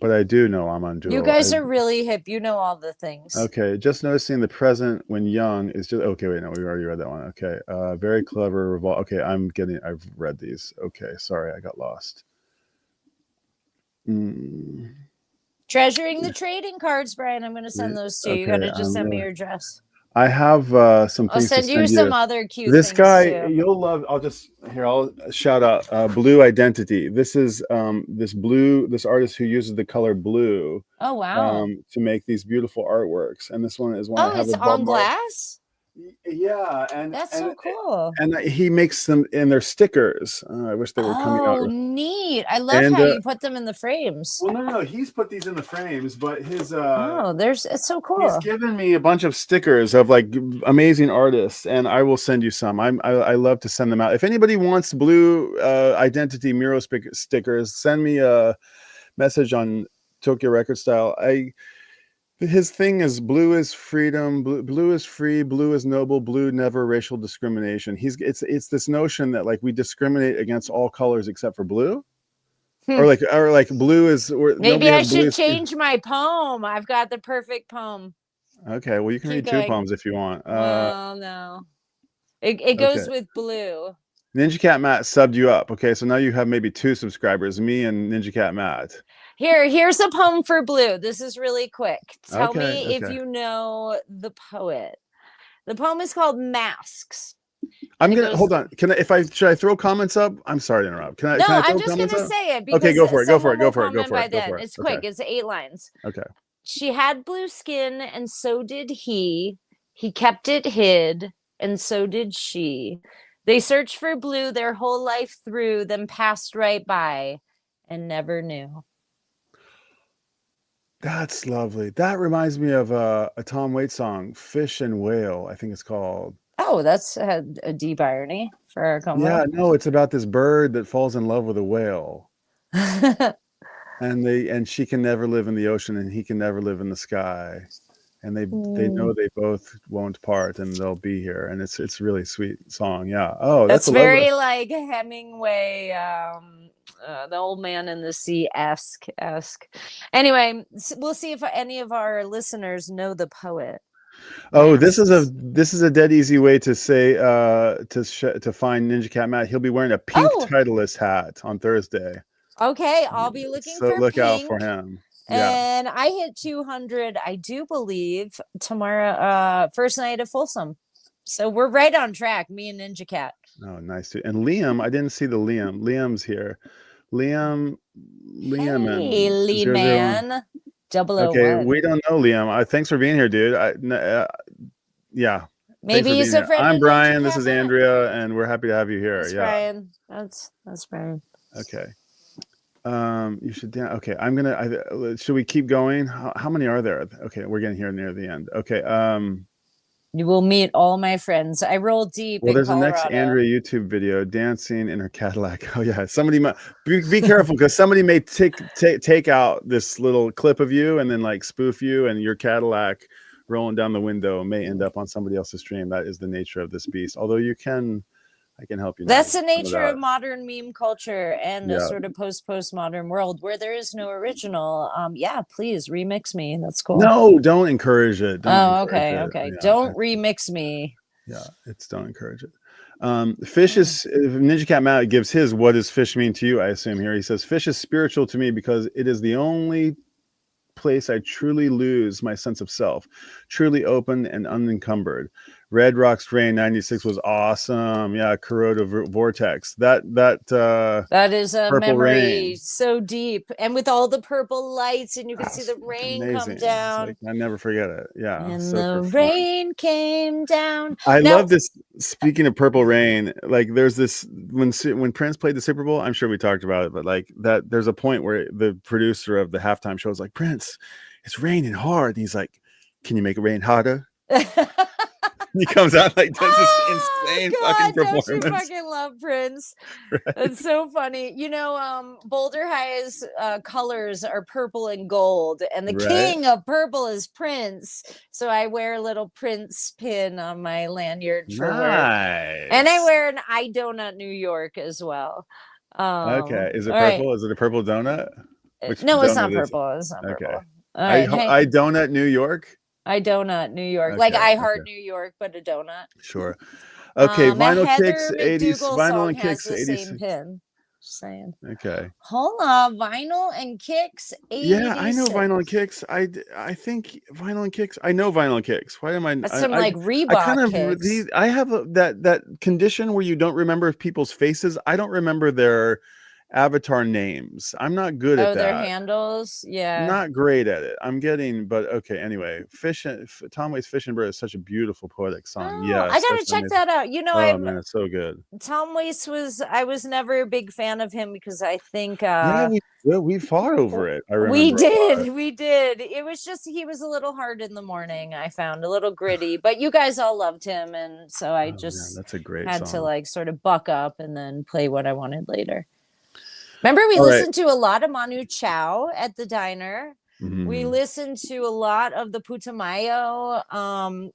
but I do know Amandul. You guys are really hip. You know all the things. Okay, just noticing the present when young is just okay. Wait, no, we already read that one. Okay, very clever. Okay, I've read these. Okay, sorry, I got lost. Treasuring the trading cards, Brian. I'm going to send those to you. You got to just send me your address. I have some things. I'll send you some other cute this things guy too. You'll love. I'll shout out Blue Identity. This is this artist who uses the color blue. Oh wow. To make these beautiful artworks, and this one is one. Oh, it's on glass. Yeah, and that's so cool. And he makes them in their stickers. I wish they were coming out. Oh, neat! I love how you put them in the frames. Well, no, he's put these in the frames, but his it's so cool. He's given me a bunch of stickers of like amazing artists, and I will send you some. I love to send them out. If anybody wants Blue Identity mural stickers, send me a message on Tokyo Record Style. His thing is blue is freedom, blue is free, blue is noble, blue never racial discrimination. It's this notion that like we discriminate against all colors except for blue, or like blue is. Maybe I should change my poem. I've got the perfect poem. Okay, well you can read two poems if you want. Well, no, it goes with blue. Ninja Cat Matt subbed you up. Okay, so now you have maybe 2 subscribers, me and Ninja Cat Matt. Here's a poem for blue. This is really quick. Tell me if you know the poet. The poem is called Masks. Hold on. Should I throw comments up? I'm sorry to interrupt. Can I I'm just gonna say it because go for it. It's quick. It's 8 lines. Okay. She had blue skin, and so did he. He kept it hid, and so did she. They searched for blue their whole life through, then passed right by and never knew. That's lovely. That reminds me of a Tom Waits song, Fish and Whale, I think it's called. Oh, that's a deep irony for our combo. Yeah, no, it's about this bird that falls in love with a whale. and she can never live in the ocean and he can never live in the sky. And they know they both won't part and they'll be here. And it's really sweet song. Yeah. Oh, that's very like Hemingway, the Old Man in the Sea esque. Anyway, we'll see if any of our listeners know the poet. Oh, this is a dead easy way to say to find Ninja Cat Matt. He'll be wearing a pink Titleist hat on Thursday. Okay, I'll be looking for look pink. out for him. And I hit 200, I do believe, tomorrow, first night of Folsom. So we're right on track, me and Ninja Cat. Oh, nice. And Liam, I didn't see the Liam. Liam's here. Liam. Hey, Lee Man. 001. Okay, we don't know Liam. Thanks for being here, dude. Yeah. Maybe he's a friend. I'm Brian. This is Andrea, and we're happy to have you here. That's Brian. That's Brian. Okay. You should. Okay, I'm gonna. Should we keep going? How many are there? Okay, we're getting here near the end. Okay. You will meet all my friends. I roll deep. Well, in there's Colorado. the next Andrea YouTube video dancing in her Cadillac. Oh yeah, somebody might be careful because somebody may take out this little clip of you and then like spoof you, and your Cadillac rolling down the window may end up on somebody else's stream. That is the nature of this beast. Although I can help you. That's the nature of modern meme culture and a sort of postmodern world where there is no original. Yeah, please remix me. That's cool. No, don't encourage it. Okay. Yeah. Don't remix me. Yeah, don't encourage it. Phish is Ninja Cat Matt gives his what does Phish mean to you? I assume here he says Phish is spiritual to me because it is the only place I truly lose my sense of self, truly open and unencumbered. Red Rocks Rain 96 was awesome. Yeah, corroded vortex. That is a memory rain. So deep, and with all the purple lights, and you can see the rain come down. I never forget it. Yeah, and the rain came down. I love this. Speaking of purple rain, like there's this when Prince played the Super Bowl. I'm sure we talked about it, but like that, there's a point where the producer of the halftime show is like, Prince, it's raining hard. And he's like, can you make it rain harder? He comes out like does this insane fucking performance. Don't you fucking love Prince? Right. That's so funny. You know, Boulder High's colors are purple and gold, and the king of purple is Prince. So I wear a little Prince pin on my lanyard for work, and I wear an I Donut New York as well. Okay, is it purple? Right. Is it a purple donut? No, it's not purple. It's not purple. Okay. I Donut New York. I Donut New York, like I Heart New York, but a donut. Sure. Okay, Vinyl Kicks 80s. Vinyl and Kicks 80s. Pin. Just saying. Okay. Hold on, Vinyl and Kicks 86. Yeah, I know Vinyl and Kicks. I think Vinyl and Kicks. I know Vinyl and Kicks. Why am I? That's some like Reebok kicks. I have that condition where you don't remember people's faces. I don't remember their avatar names. I'm not good at that. Their handles. Yeah. Not great at it. I'm getting, but okay. Anyway, Tom Waits Fish and Bird is such a beautiful poetic song. Yeah. I gotta check that out. You know, man, it's so good. Tom Waits I was never a big fan of him because I think we fought over it. I remember we did. It was just he was a little hard in the morning, I found a little gritty, but you guys all loved him, and so I that's a great had song. to like sort of buck up and then play what I wanted later. Remember, we listened to a lot of Manu Chao at the diner. Mm-hmm. We listened to a lot of the Putumayo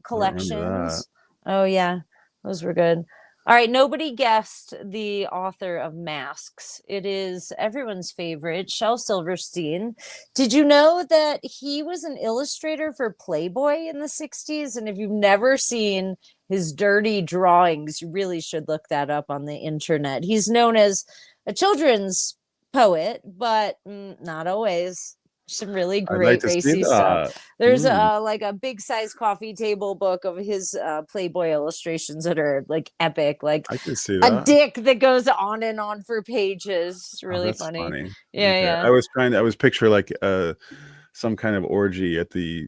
collections. Oh, yeah. Those were good. All right. Nobody guessed the author of Masks. It is everyone's favorite, Shel Silverstein. Did you know that he was an illustrator for Playboy in the 60s? And if you've never seen his dirty drawings, you really should look that up on the internet. He's known as a children's poet, but not always. Some really great racy stuff. There's like a big size coffee table book of his Playboy illustrations that are like epic, like I can see that. A dick that goes on and on for pages. It's really funny. Yeah. I was picturing like some kind of orgy at the,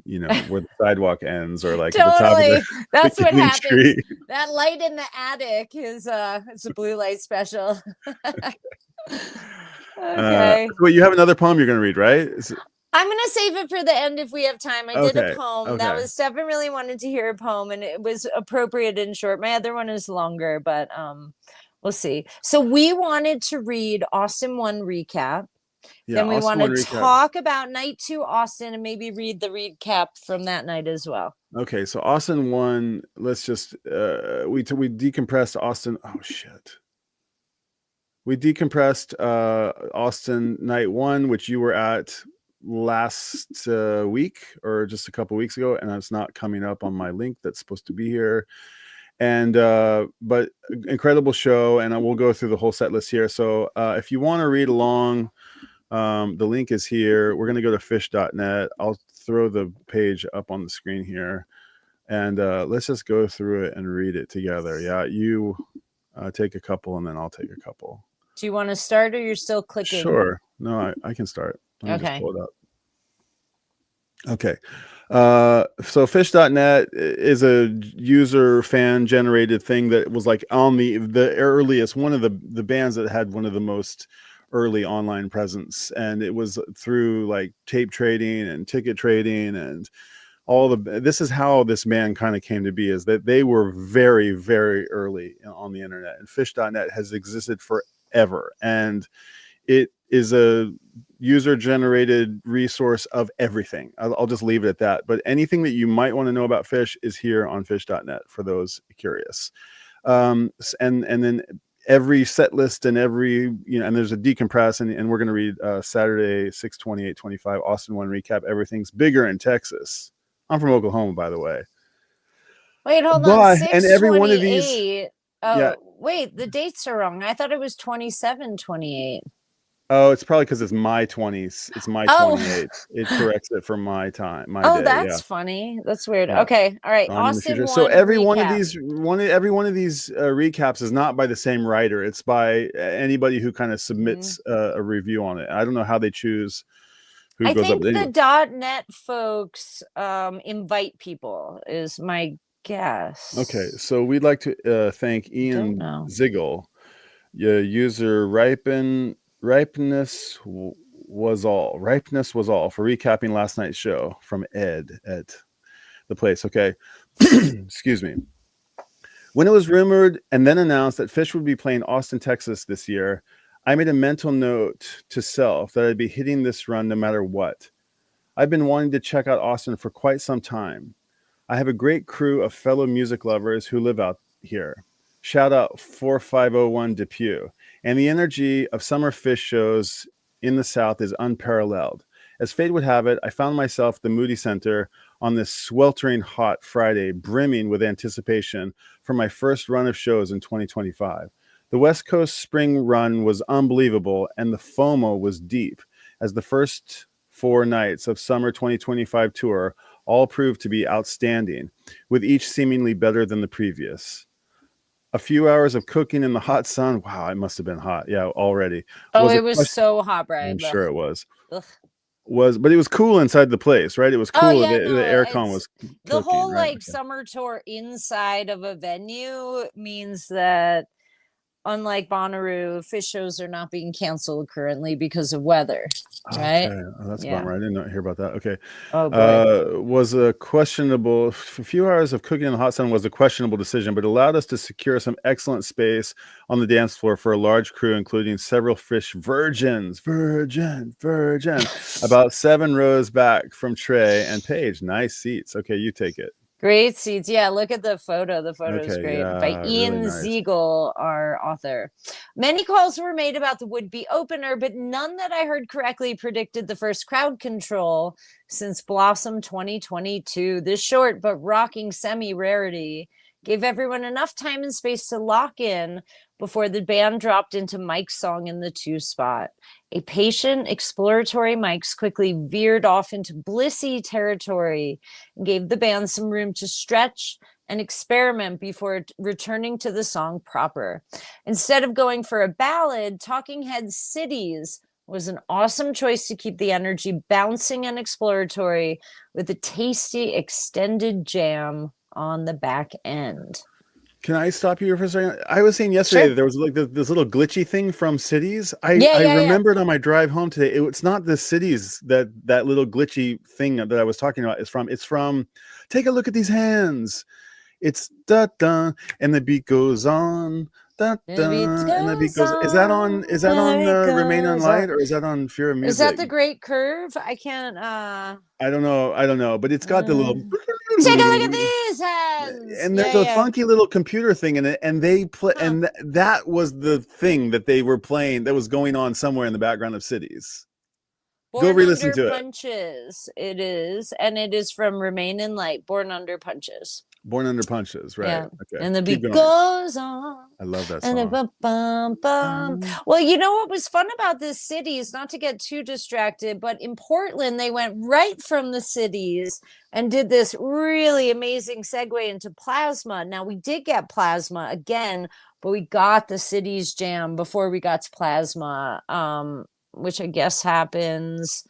where the sidewalk ends, or like totally. At the top of that's what happens. Street. That light in the attic is it's a blue light special. Okay. Well, you have another poem you're going to read, right? I'm going to save it for the end if we have time. I did a poem. That was Stefan really wanted to hear a poem, and it was appropriate and short. My other one is longer, but we'll see. So we wanted to read Austin 1 recap. Yeah, then we want to talk about night 2 Austin, and maybe read the recap from that night as well. Okay, so Austin 1, let's just we decompressed Austin. Oh shit. We decompressed Austin night 1, which you were at last week or just a couple weeks ago, and it's not coming up on my link that's supposed to be here. And but incredible show, and I will go through the whole set list here. So if you want to read along, the link is here. We're going to go to phish.net. I'll throw the page up on the screen here, and let's just go through it and read it together. Yeah, you take a couple, and then I'll take a couple. Do you want to start, or you're still clicking? Sure. No, I can start. Let me just pull it up. Okay. So Phish.net is a user fan generated thing that was like on the earliest, one of the bands that had one of the most early online presence, and it was through like tape trading and ticket trading and this is how this band kind of came to be, is that they were very, very early on the internet, and Phish.net has existed forever, and it is a user generated resource of everything. I'll just leave it at that. But anything that you might want to know about Phish is here on Phish.net for those curious. And then every set list and every, and there's a decompress, and we're going to read Saturday 6/28/25 Austin 1 recap. Everything's bigger in Texas. I'm from Oklahoma, by the way. Wait, hold on. And every one of these. Oh, yeah. Wait, the dates are wrong. I thought it was 27/28. Oh, it's probably because it's my 20s. It's my 28. It corrects it for my time, my day. That's funny. That's weird. Yeah. Okay, all right. Austin so every recap. one of these, every one of these recaps is not by the same writer. It's by anybody who kind of submits a review on it. I don't know how they choose who goes up. I think the .net folks invite people is my guess. Okay, so we'd like to thank Ian Ziggle, user Ripeness was all for recapping last night's show, from Ed at the place. Okay. Excuse me. When it was rumored and then announced that Phish would be playing Austin, Texas this year, I made a mental note to self that I'd be hitting this run no matter what. I've been wanting to check out Austin for quite some time. I have a great crew of fellow music lovers who live out here. Shout out 4501 Depew. And the energy of summer Phish shows in the South is unparalleled. As fate would have it, I found myself at the Moody Center on this sweltering hot Friday, brimming with anticipation for my first run of shows in 2025. The West Coast spring run was unbelievable, and the FOMO was deep, as the first 4 nights of summer 2025 tour all proved to be outstanding, with each seemingly better than the previous. A few hours of cooking in the hot sun. Wow, it must have been hot. Yeah, already. It was so hot, Brian. I'm sure it was. But it was cool inside the place, right? It was cool. The aircon was cooking, the whole summer tour inside of a venue means that, unlike Bonnaroo, Phish shows are not being canceled currently because of weather. Right? Okay. Oh, that's a bummer. I didn't hear about that. Okay. Oh, boy. Was a questionable. A few hours of cooking in the hot sun was a questionable decision, but allowed us to secure some excellent space on the dance floor for a large crew, including several Phish virgins. About 7 rows back from Trey and Paige. Nice seats. Okay, you take it. Great seats. Yeah, look at the photo. The photo is great. By Ian Ziegel, our author. Many calls were made about the would-be opener, but none that I heard correctly predicted the first crowd control since Blossom 2022. This short but rocking semi-rarity gave everyone enough time and space to lock in before the band dropped into Mike's song in the 2 spot. A patient, exploratory Mike's quickly veered off into blissy territory and gave the band some room to stretch and experiment before returning to the song proper. Instead of going for a ballad, Talking Heads' Cities was an awesome choice to keep the energy bouncing and exploratory with a tasty extended jam on the back end. Can I stop you for a second? I was saying yesterday that there was like this little glitchy thing from Cities. I remembered on my drive home today. It's not the Cities that little glitchy thing that I was talking about is from. It's from Take a Look at These Hands. It's da da, and the beat goes on. Da, da, and the beat goes. Is that on Remain on Light, or is that on Fear of Music? Is that The Great Curve? I can't. I don't know, but it's got the little. Take a look at these hands. And there's a funky little computer thing in it, and they play, and that was the thing that they were playing that was going on somewhere in the background of Cities. Go re-listen to Punches. It is, and it is from Remain in Light. Born Under Punches. Born Under Punches, right? Yeah. Okay. And the beat goes on. I love that song. And well, you know what was fun about this Cities, not to get too distracted, but in Portland, they went right from the Cities and did this really amazing segue into Plasma. Now, we did get Plasma again, but we got the Cities jam before we got to Plasma, which I guess happens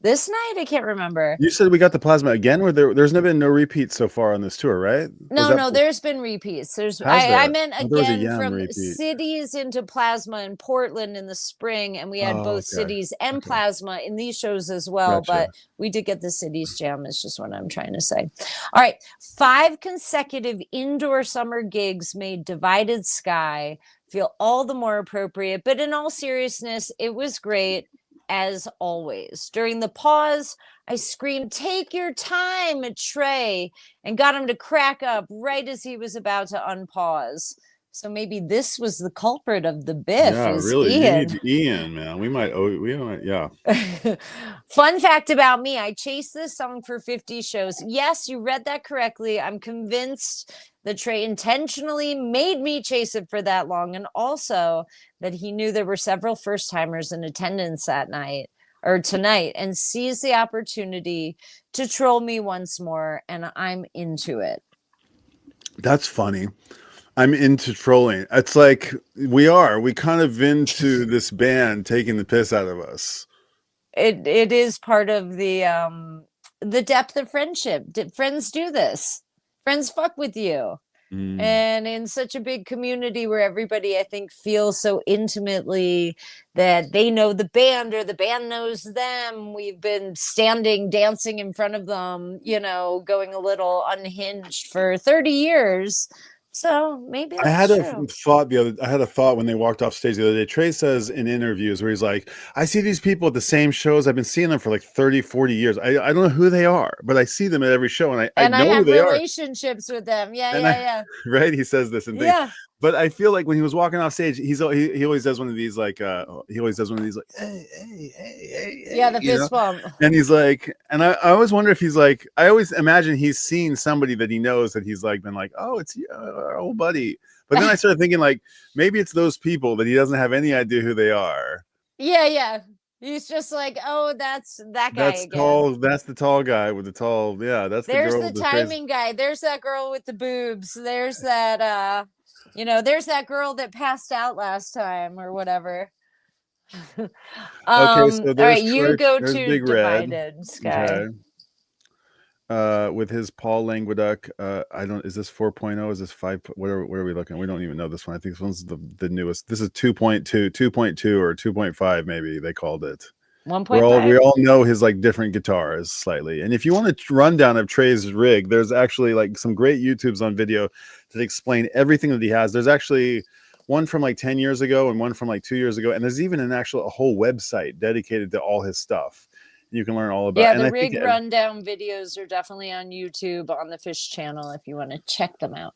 This night, I can't remember. You said we got the plasma again, or there's never been no repeats so far on this tour, right? No, there's been repeats. Has I there? meant Oh, there was a again Yam from repeat. cities into plasma in Portland in the spring, and we had Oh, both okay. cities and Okay. plasma in these shows as well. Gotcha. But we did get the cities jam, is just what I'm trying to say. All right. 5 consecutive indoor summer gigs made Divided Sky feel all the more appropriate. But in all seriousness, it was great as always. During the pause, I screamed, "Take your time," at Trey, and got him to crack up right as he was about to unpause. So maybe this was the culprit of the biff, Yeah, is really. You Ian. need Ian, man. We might. Yeah. Fun fact about me, I chased this song for 50 shows. Yes, you read that correctly. I'm convinced that Trey intentionally made me chase it for that long, and also that he knew there were several first timers in attendance that night or tonight, and seized the opportunity to troll me once more, and I'm into it. That's funny. I'm into trolling. It's like we kind of into this band taking the piss out of us. It is part of the depth of friendship. Friends do this. Friends fuck with you. And in such a big community where everybody, I think, feels so intimately that they know the band or the band knows them, we've been dancing in front of them, going a little unhinged for 30 years. So maybe I that's had a true. thought when they walked off stage the other day. Trey says in interviews where he's like, I see these people at the same shows. I've been seeing them for like 30, 40 years. I don't know who they are, but I see them at every show, and I And I know who have they are. relationships with them. Yeah, And yeah, right, he says this and yeah. things. Yeah. But I feel like when he was walking off stage, he always does one of these like hey, Yeah, the fist bump. and he's like, and I always wonder if he's like, I always imagine he's seen somebody that he knows that he's like been like, oh, it's our old buddy. But then I started thinking like maybe it's those people that he doesn't have any idea who they are. Yeah. He's just like, oh, that's that guy That's again. tall. That's the tall guy with the tall. Yeah, that's There's the girl the with the crazy timing guy. There's that girl with the boobs. There's that there's that girl that passed out last time or whatever. Okay, so All there's right, you Trick, go there's to Big Red. Divided Sky. Okay. With his Paul Languedoc, is this 4.0? Is this 5? What are we looking at? We don't even know this one. I think this one's the newest. This is 2.2 or 2.5, maybe they called it. 1.5. We all know his like different guitars slightly. And if you want a rundown of Trey's rig, there's actually like some great YouTubes on video that explain everything that he has. There's actually one from like 10 years ago and one from like 2 years ago, and there's even a whole website dedicated to all his stuff. You can learn all about. Yeah, and the I rig think rundown videos are definitely on YouTube on the Phish channel if you want to check them out.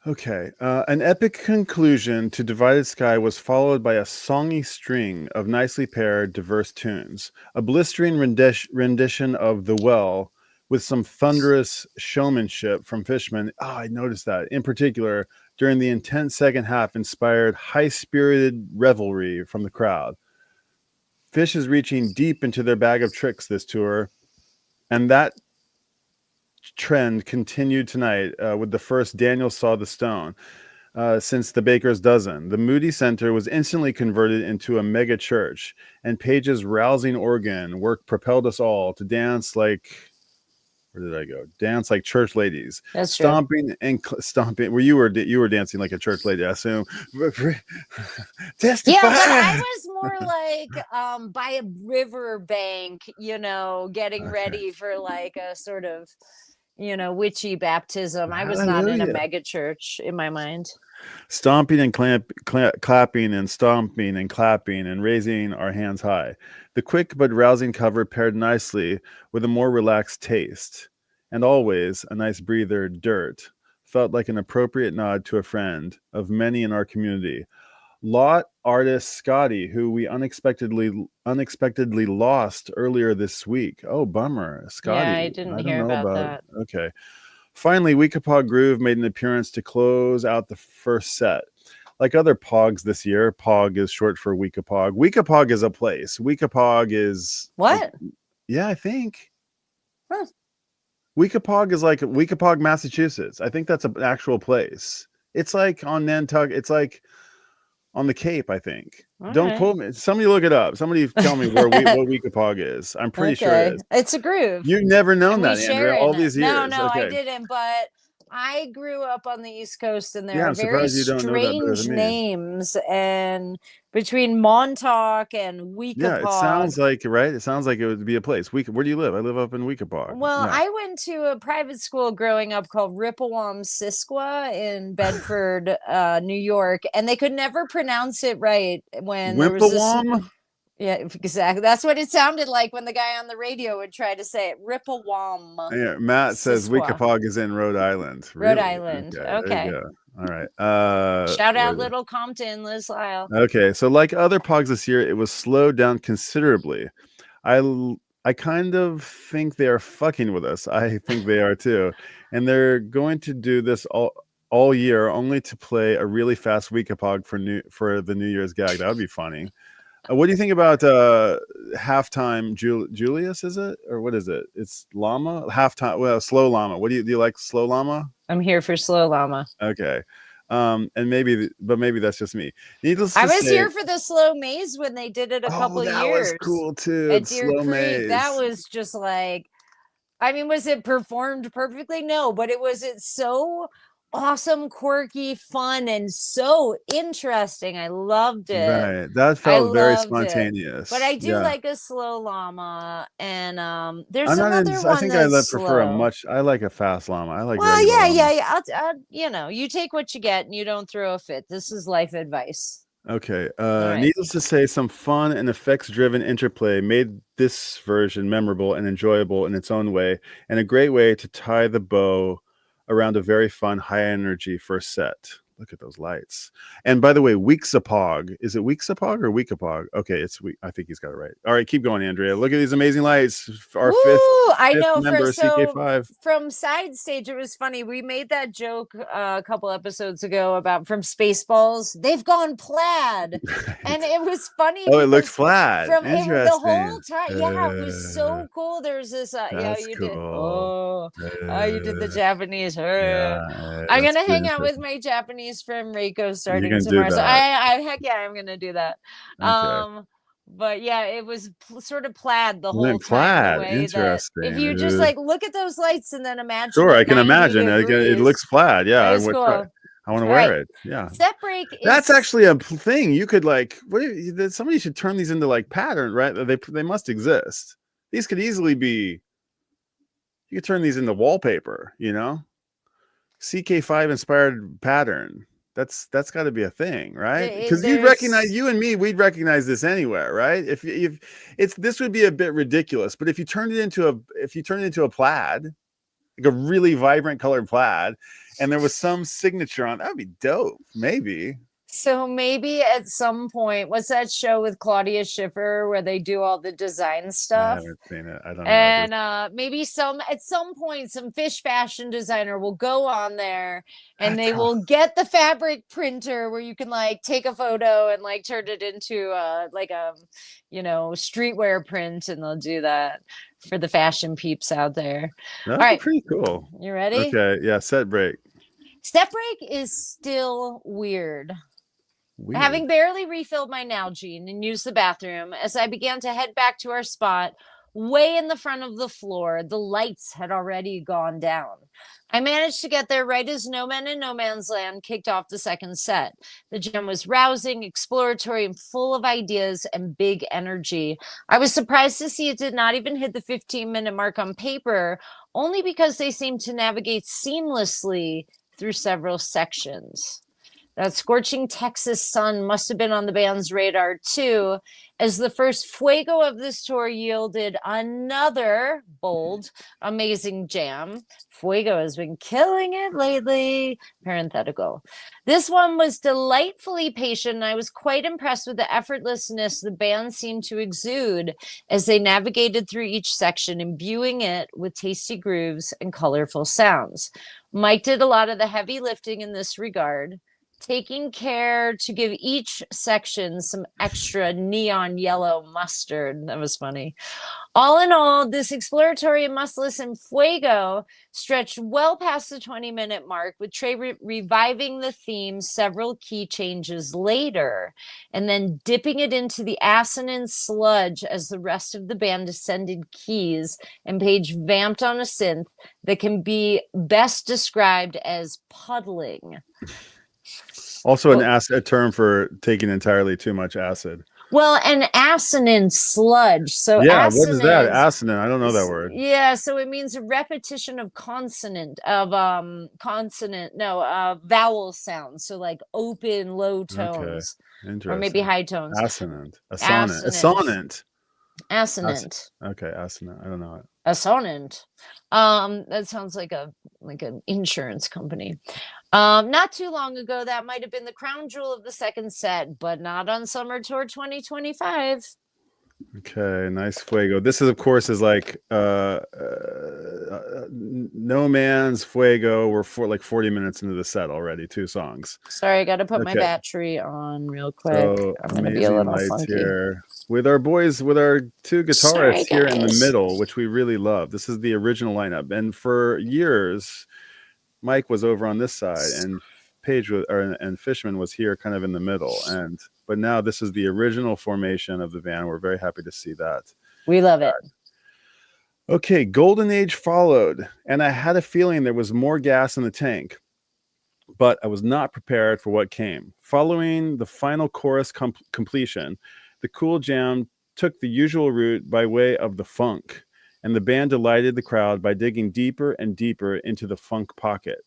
Okay. An epic conclusion to Divided Sky was followed by a songy string of nicely paired, diverse tunes. A blistering rendition of The Well with some thunderous showmanship from Fishman. I noticed that. In particular, during the intense second half, inspired high-spirited revelry from the crowd. Phish is reaching deep into their bag of tricks this tour, and that trend continued tonight with the first Daniel Saw the Stone since the Baker's Dozen. The Moody Center was instantly converted into a mega church, and Page's rousing organ work propelled us all to dance like, where did I go? Dance like church ladies. That's stomping true. and stomping. Where you were dancing like a church lady, I assume. Testify. Yeah, but I was more like by a river bank, getting ready for like a sort of witchy baptism. I was not in a mega church in my mind. Stomping and clapping and stomping and clapping and raising our hands high. The quick but rousing cover paired nicely with a more relaxed taste. And always a nice breather, Dirt, felt like an appropriate nod to a friend of many in our community. Lot artist Scotty, who we unexpectedly lost earlier this week. Oh, bummer. Scotty. Yeah, I didn't don't hear know about that. Okay. Finally, Weekapaug Groove made an appearance to close out the first set. Like other pogs this year, Pog is short for Weekapaug. Weekapaug is a place. Weekapaug is... What? Yeah, I think. Huh. Weekapaug is like Weekapaug, Massachusetts. I think that's an actual place. It's like on Nantucket. It's like... on the Cape, I think. All Don't right. quote me. Somebody look it up. Somebody tell me what Weekapaug is. I'm pretty sure it is. It's a groove. You've never known And we that, share Andrea, in all it. these No, years. no, I Okay. didn't. But I grew up on the East Coast, and there Yeah, are I'm very surprised you don't know that better strange than me. names, and between Montauk and Yeah, it Weekapaug. sounds like, right? It sounds like it would be a place. Where do you live? I live up in Weekapaug. Well, Yeah. I went to a private school growing up called Rippewam-Sisqua in Bedford, New York, and they could never pronounce it right when there was this. Wimpawam? Yeah, exactly. That's what it sounded like when the guy on the radio would try to say it. Rippewam. Yeah, Matt says Sisqua. Weekapaug is in Rhode Island. Rhode Really? Island. Okay, there Okay. you go. All right. Shout out Little Compton, Liz Lyle. Okay, so like other pogs this year, it was slowed down considerably. I kind of think they are fucking with us. I think they are too, and they're going to do this all year, only to play a really fast Weekapog for the New Year's gag. That would be funny. What do you think about halftime Julius? Is it, or what is it? It's llama halftime. Well, slow llama. What do you like? Slow llama? I'm here for slow llama. Okay. And maybe that's just me. Needless to I was say, here for the slow maze when they did it a couple that years. was cool too. At Deer Slow Creek. maze. That was just like, I mean, was it performed perfectly? No, but it's so awesome, quirky, fun, and so interesting. I loved it. Right. That felt very spontaneous. But I do like a slow llama, and there's I'm another not one I think that's prefer a slow. much. I like a fast llama. I like. Well, regular llama. yeah. I'll, you know, you take what you get, and you don't throw a fit. This is life advice. Okay. right. Needless to say, some fun and effects-driven interplay made this version memorable and enjoyable in its own way, and a great way to tie the bow around a very fun, high-energy first set. Look at those lights. And by the way, Weeksapog. Is it Weeksapog or Weekapog? Okay, it's Week. I think he's got it right. All right, keep going, Andrea. Look at these amazing lights. Our fifth member, CK5. From Side Stage, it was funny. We made that joke a couple episodes ago about from Spaceballs. They've gone plaid. And it was funny. Oh, it looked flat. Interesting. The whole time. Yeah, it was so cool. There's this. Yeah, you did. Oh, you did the Japanese. Yeah, I'm going to hang out with my Japanese friend Reiko starting tomorrow. So heck yeah, I'm gonna do that. Okay. But yeah, it was sort of plaid the whole time. Plaid. Interesting. If you just like look at those lights and then imagine. Sure, I can imagine. It looks plaid. Yeah, I would. Cool. I want to wear it. Yeah. Step break. That's actually a thing. You could like. Somebody should turn these into like pattern, right? They must exist. These could easily be. You could turn these into wallpaper. You know. CK5 inspired pattern. That's got to be a thing, right? Because you recognize, you and me, we'd recognize this anywhere, right? If it's this would be a bit ridiculous, but if you turn it into a plaid, like a really vibrant colored plaid, and there was some signature on, that would be dope. Maybe. So maybe at some point, what's that show with Claudia Schiffer where they do all the design stuff? I haven't seen it. I don't know. And maybe at some point, some Phish fashion designer will go on there and they will get the fabric printer where you can like take a photo and like turn it into like a, streetwear print, and they'll do that for the fashion peeps out there. That'd all right, be pretty cool. You ready? Okay. Yeah. Set break. Step break is still weird. Having barely refilled my Nalgene and used the bathroom, as I began to head back to our spot, way in the front of the floor, the lights had already gone down. I managed to get there right as No Men in No Man's Land kicked off the second set. The jam was rousing, exploratory, and full of ideas and big energy. I was surprised to see it did not even hit the 15-minute mark on paper, only because they seemed to navigate seamlessly through several sections. That scorching Texas sun must have been on the band's radar too, as the first Fuego of this tour yielded another bold, amazing jam. Fuego has been killing it lately. Parenthetical. This one was delightfully patient, and I was quite impressed with the effortlessness the band seemed to exude as they navigated through each section, imbuing it with tasty grooves and colorful sounds. Mike did a lot of the heavy lifting in this regard. taking care to give each section some extra neon yellow mustard. That was funny. All in all, this exploratory and must listen fuego stretched well past the 20-minute mark, with Trey reviving the theme several key changes later, and then dipping it into the assonant sludge as the rest of the band descended keys, and Page vamped on a synth that can be best described as puddling. Also, a term for taking entirely too much acid. Well, an assonant sludge. So yeah, what is that? Assonant. I don't know that word. Yeah, so it means a repetition of vowel sounds. So like open, low tones. Okay. Or maybe high tones. Assonant. Assonant. Assonant. Okay, assonant. I don't know it. Assonant. That sounds like an insurance company. Not too long ago, that might have been the crown jewel of the second set, but not on Summer Tour 2025. Okay, nice fuego. This is, of course, is like No Man's Fuego. We're 40 minutes into the set already. 2 songs. Sorry, I got to put my battery on real quick. So I'm going to be a little funky here with our 2 guitarists here in the middle, which we really love. This is the original lineup, and for years, Mike was over on this side, and Page and Fishman was here, kind of in the middle, but now this is the original formation of the band. We're very happy to see that. We love it. Okay, Golden Age followed, and I had a feeling there was more gas in the tank, but I was not prepared for what came. Following the final chorus completion, the cool jam took the usual route by way of the funk, and the band delighted the crowd by digging deeper and deeper into the funk pocket.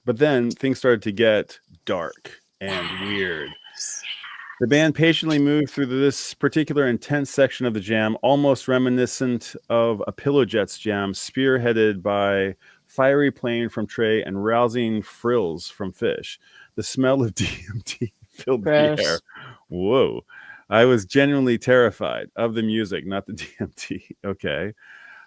But then things started to get dark and weird. The band patiently moved through this particular intense section of the jam, almost reminiscent of a Pillow Jets jam, spearheaded by Fiery Plane from Trey and rousing frills from Phish. The smell of DMT filled the air. Whoa. I was genuinely terrified of the music, not the DMT. Okay.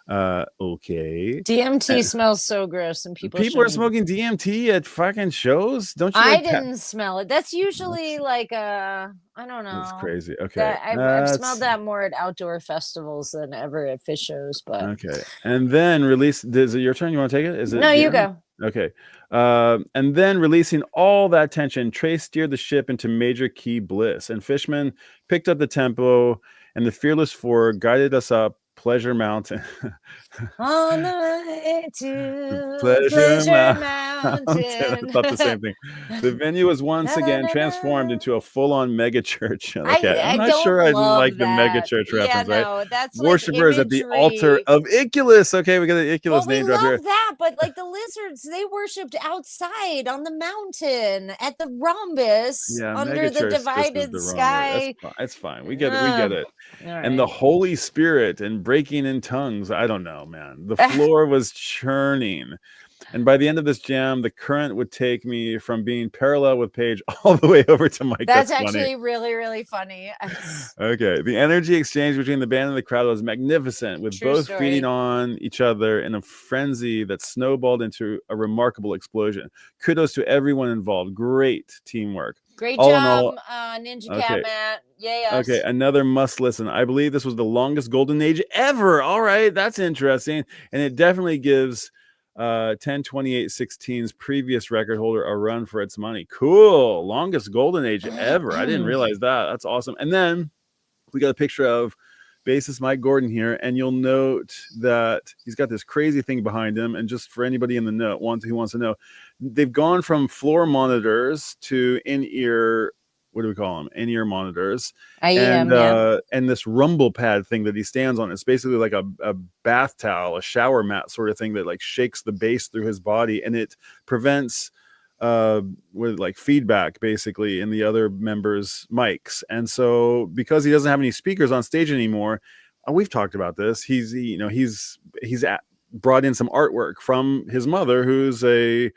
Okay. DMT smells so gross, and people are smoking DMT at fucking shows. Don't you? I didn't smell it. That's usually like I don't know. That's crazy. Okay. I've smelled that more at outdoor festivals than ever at Phish shows. But okay. And then is it your turn? You want to take it? Is it? No, you go. Okay. And then releasing all that tension, Trey steered the ship into major key bliss, and Fishman picked up the tempo, and the Fearless Four guided us up Pleasure Mountain. On the way to Pleasure Mountain. I thought the same thing. The venue was once again transformed into a full-on mega church. Okay, I'm not sure I like the mega church reference, right? That's Worshippers at the altar of Icculus. Okay, we got the Icculus name drop here. We love that, but like the lizards, they worshipped outside on the mountain at the rhombus under the divided sky. It's fine. We get it. Right. And the Holy Spirit and breaking in tongues. I don't know, man. The floor was churning. And by the end of this jam, the current would take me from being parallel with Page all the way over to Mike. That's actually really, really funny. Okay. The energy exchange between the band and the crowd was magnificent, with both feeding on each other in a frenzy that snowballed into a remarkable explosion. Kudos to everyone involved. Great teamwork. Great job, Ninja Cat Matt. Yes. Okay, another must listen. I believe this was the longest Golden Age ever. All right, that's interesting. And it definitely gives 10/28/16's previous record holder a run for its money. Cool. Longest Golden Age ever. I didn't realize that. That's awesome. And then we got a picture of bassist Mike Gordon here, and you'll note that he's got this crazy thing behind him. And just for anybody in the know who wants to know, they've gone from floor monitors to in-ear, what do we call them? In-ear monitors. And this rumble pad thing that he stands on. It's basically like a bath towel, a shower mat sort of thing that like shakes the bass through his body, and it prevents with like feedback basically in the other members' mics. And so because he doesn't have any speakers on stage anymore, we've talked about this, he's brought in some artwork from his mother, who's a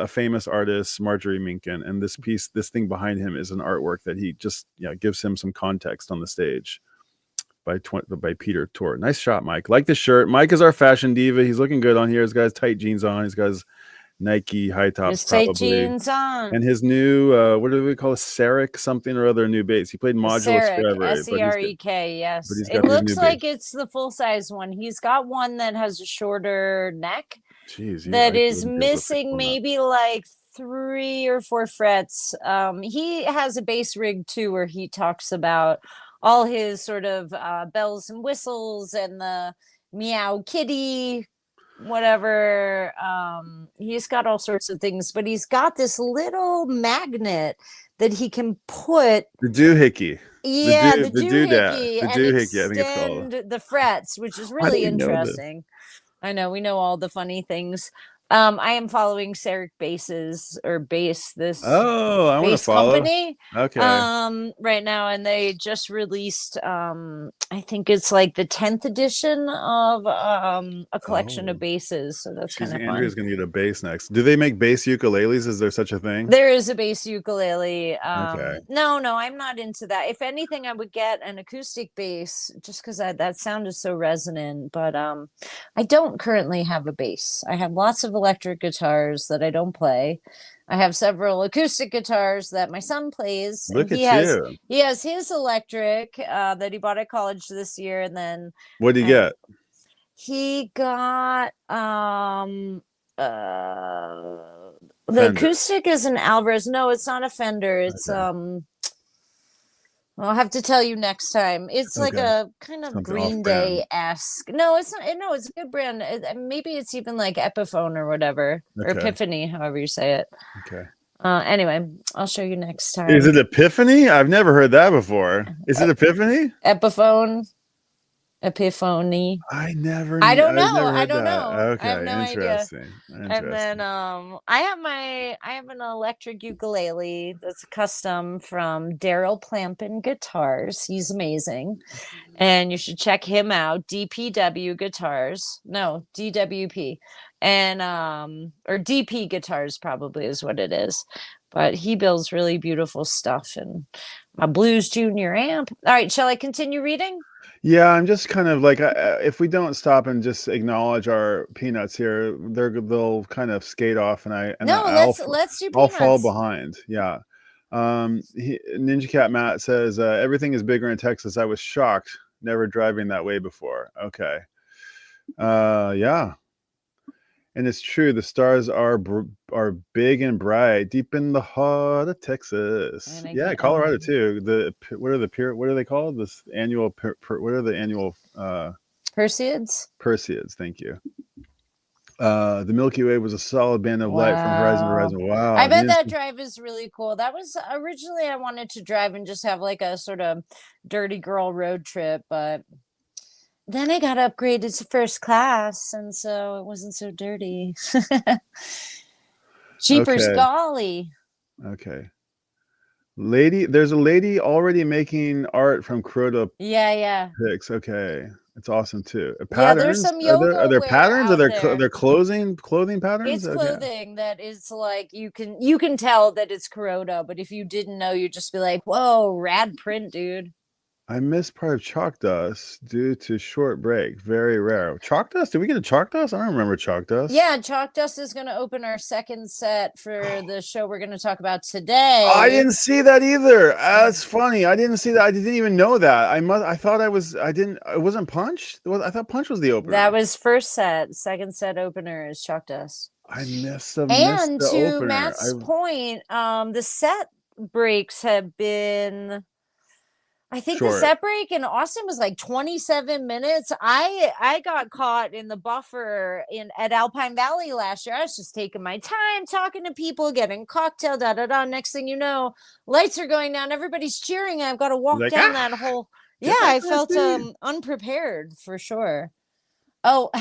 famous artist, Marjorie Minkin, and this thing behind him is an artwork that he just gives him some context on the stage by Peter Tor. Nice shot, Mike. Like the shirt. Mike is our fashion diva. He's looking good on here. He's got his tight jeans on. He's got his Nike high tops, His tight probably. jeans on. And his new, what do we call it? Serek something or other new bass. He played Modulus Serek, forever, Serek, yes. he's It got these looks new like bass. it's the full size one. He's got one that has a shorter neck Jeez, that I is wouldn't be able to pick missing one up. maybe like 3 or 4 frets. He has a bass rig too where he talks about all his sort of bells and whistles and the meow kitty whatever. He's got all sorts of things, but he's got this little magnet that he can put The doohickey. the doohickey. doohickey The and doohickey, I think it's called. extend the frets, which is How really do we know this? interesting. I know, we know all the funny things. I am following Sarek Bases or Base this Oh, I want to Base follow. company Okay. right now, and they just released I think it's like the 10th edition of a collection of bases, so that's kind of fun. Andrea's gonna get a bass next. Do they make bass ukuleles? Is there such a thing? There is a bass ukulele. Okay. No, I'm not into that. If anything, I would get an acoustic bass just because that sound is so resonant. But I don't currently have a bass. I have lots of electric guitars that I don't play. I have several acoustic guitars that my son plays. Look at you. He has his electric that he bought at college this year, and then what did he get? He got the Fender. acoustic is an Alvarez. No, it's not a Fender. It's Okay. I'll have to tell you next time. It's like a kind of Something Green Day-esque. No, it's not. No, it's a good brand. Maybe it's even like Epiphone or whatever, or Epiphany, however you say it. Okay. Anyway, I'll show you next time. Is it Epiphany? I've never heard that before. Is it Epiphany? Epiphone. Epiphany. I don't know. I don't know. Okay, I have no idea. Interesting. And then I have an electric ukulele that's custom from Daryl Plampin Guitars. He's amazing. And you should check him out. DPW Guitars. No, DWP. And or DP Guitars probably is what it is. But he builds really beautiful stuff, and my Blues Junior amp. All right, shall I continue reading? Yeah, I'm just kind of like, if we don't stop and just acknowledge our peanuts here, they'll kind of skate off, let's do peanuts. I'll fall behind. Yeah. Ninja Cat Matt says everything is bigger in Texas. I was shocked, never driving that way before. Okay. Yeah. And it's true. The stars are big and bright, deep in the heart of Texas. Yeah, Colorado too. What are they called? This annual. What are the annual? Perseids. Perseids. Thank you. The Milky Way was a solid band of light from horizon to horizon. Wow. I bet that drive is really cool. That was originally I wanted to drive and just have like a sort of dirty girl road trip, but then I got upgraded to first class, and so it wasn't so dirty. Jeepers golly. Okay. There's a lady already making art from Crota. Yeah. Pics. Okay. It's awesome too. Patterns? Yeah, there's some yoga are there patterns? Are there clothing patterns? It's clothing that is like you can tell that it's Kuroda, but if you didn't know, you'd just be like, "Whoa, rad print, dude." I missed part of Chalk Dust due to short break. Very rare. Chalk Dust? Did we get a Chalk Dust? I don't remember Chalk Dust. Yeah, Chalk Dust is going to open our second set for the show we're going to talk about today. I didn't see that either. That's funny. I didn't see that. I didn't even know that. It wasn't Punch? I thought Punch was the opener. That was first set. Second set opener is Chalk Dust. I missed the And to opener. Matt's point, the set breaks have been... I think the set break in Austin was like 27 minutes. I got caught in the buffer at Alpine Valley last year. I was just taking my time, talking to people, getting cocktail, Next thing you know, lights are going down. Everybody's cheering. I've got to walk down that whole. Yeah, I felt unprepared for sure. Oh,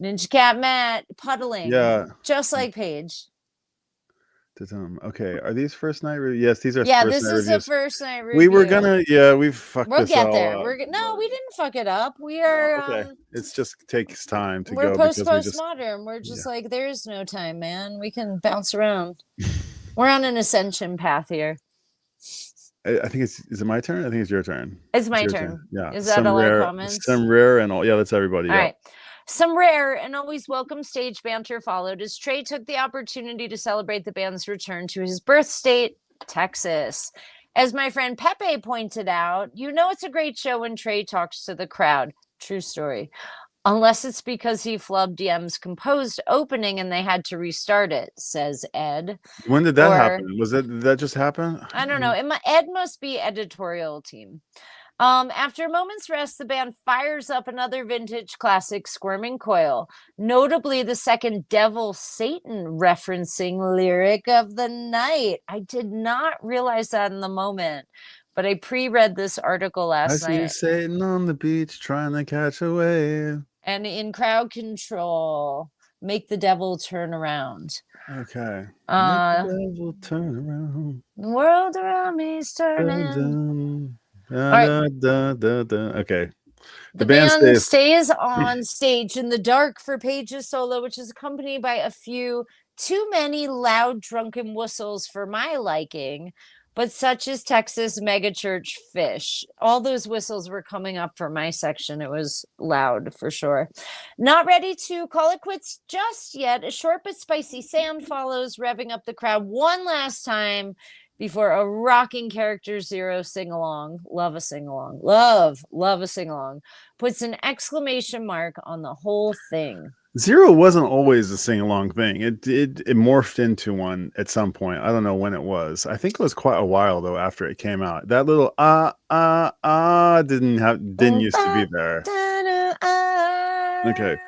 Ninja Cat Matt puddling. Yeah, just like Paige. Okay, are these first night reviews? Yes, these are. Yeah, this is a first night review. We were gonna. Yeah, we fucked this We'll get all there. up. No, we didn't fuck it up. We are. Okay, it just takes time to we're go. Postmodern. We're just like there is no time, man. We can bounce around. We're on an ascension path here. I think is it my turn? I think it's your turn. It's my turn. Yeah. Is that all our comments? Some rare and all. Yeah, that's everybody. All right. Some rare and always welcome stage banter followed as Trey took the opportunity to celebrate the band's return to his birth state, Texas. As my friend Pepe pointed out, you know it's a great show when Trey talks to the crowd. True story. Unless it's because he flubbed Yem's composed opening and they had to restart it, says Ed. When did that Or- happen? Did that just happen? I don't know. Ed must be editorial team. After a moment's rest, the band fires up another vintage classic, Squirming Coil, notably the second Devil Satan referencing lyric of the night. I did not realize that in the moment, but I pre-read this article I last see night. Satan on the beach trying to catch a wave. And in crowd control, make the devil turn around. Okay. Make the devil turn around. The world around me is turning. Okay. The band stays on stage in the dark for Paige's solo, which is accompanied by a few too many loud drunken whistles for my liking, but such is Texas megachurch Phish. All those whistles were coming up for my section. It was loud for sure. Not ready to call it quits just yet. A short but spicy sound follows, revving up the crowd one last time before a rocking Character Zero sing-along. Love a sing-along. Love a sing-along. Puts an exclamation mark on the whole thing. Zero wasn't always a sing-along thing. It morphed into one at some point. I don't know when it was. I think it was quite a while though after it came out. That little didn't used to be there. Okay.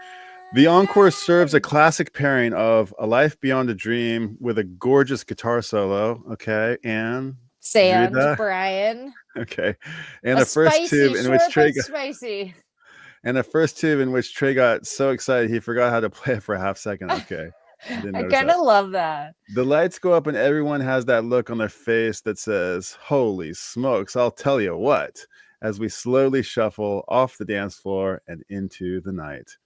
The encore serves a classic pairing of A Life Beyond a Dream with a gorgeous guitar solo. Okay, and Brian. Okay, and a first tube in which Trey got so excited he forgot how to play it for a half second. Okay, I kind of love that. The lights go up and everyone has that look on their face that says, "Holy smokes! I'll tell you what." As we slowly shuffle off the dance floor and into the night.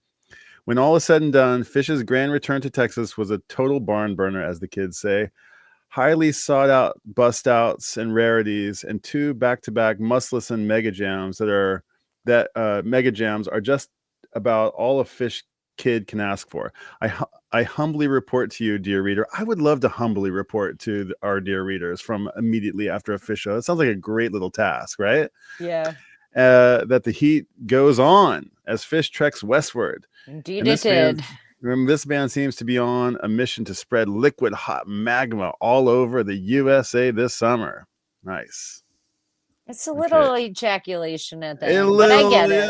When all is said and done, Phish's grand return to Texas was a total barn burner, as the kids say. Highly sought out bust outs and rarities, and 2 back-to-back must-listen mega jams mega jams are just about all a Phish kid can ask for. I humbly report to you, dear reader. I would love to humbly report to our dear readers from immediately after a Phish show. It sounds like a great little task, right? Yeah. That the heat goes on as Phish treks westward. Indeed it did. Remember, this band seems to be on a mission to spread liquid hot magma all over the USA this summer. Nice. It's a little ejaculation at the end, but I get it.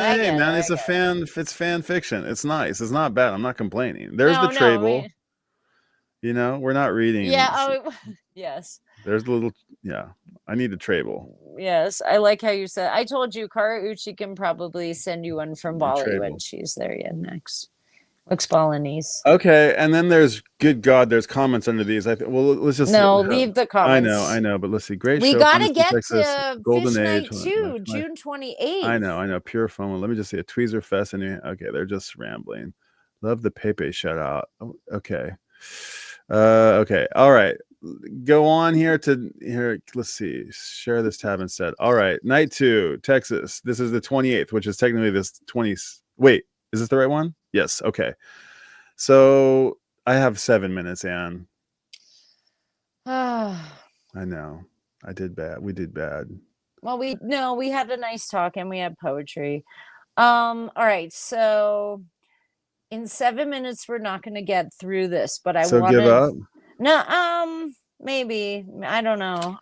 It's fan fiction. It's nice. It's not bad. I'm not complaining. There's the treble. You know, we're not reading. Yeah. Yes. There's a little. Yeah. I need a treble. Yes. I like how you said. I told you, Kara Uchi can probably send you one from Bali when she's there. Yeah. Next. Looks Balinese. Okay, and then there's there's comments under these. Let's just leave the comments. I know, but let's see. Great show. We gotta get Texas, to Golden Phish Age Night 2, June 28th. I know. Pure fun. Let me just see a Tweezer Fest. Okay, they're just rambling. Love the Pepe shout out. Oh, okay. Okay. All right. Go on here. Let's see. Share this tab instead. All right. Night 2, Texas. This is the 28th, which is technically this 20. Wait, is this the right one? Yes. Okay. So I have 7 minutes, Anne. I know. I did bad. We did bad. Well, we had a nice talk and we had poetry. All right. So in 7 minutes, we're not going to get through this, but I want to give up. No, maybe. I don't know.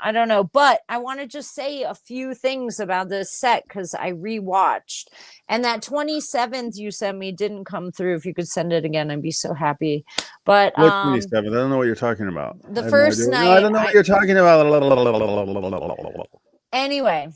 But I want to just say a few things about this set because I rewatched. And that 27th you sent me didn't come through. If you could send it again, I'd be so happy. But what 27th? I don't know what you're talking about. The first night. No, I don't know what you're talking about. Anyway,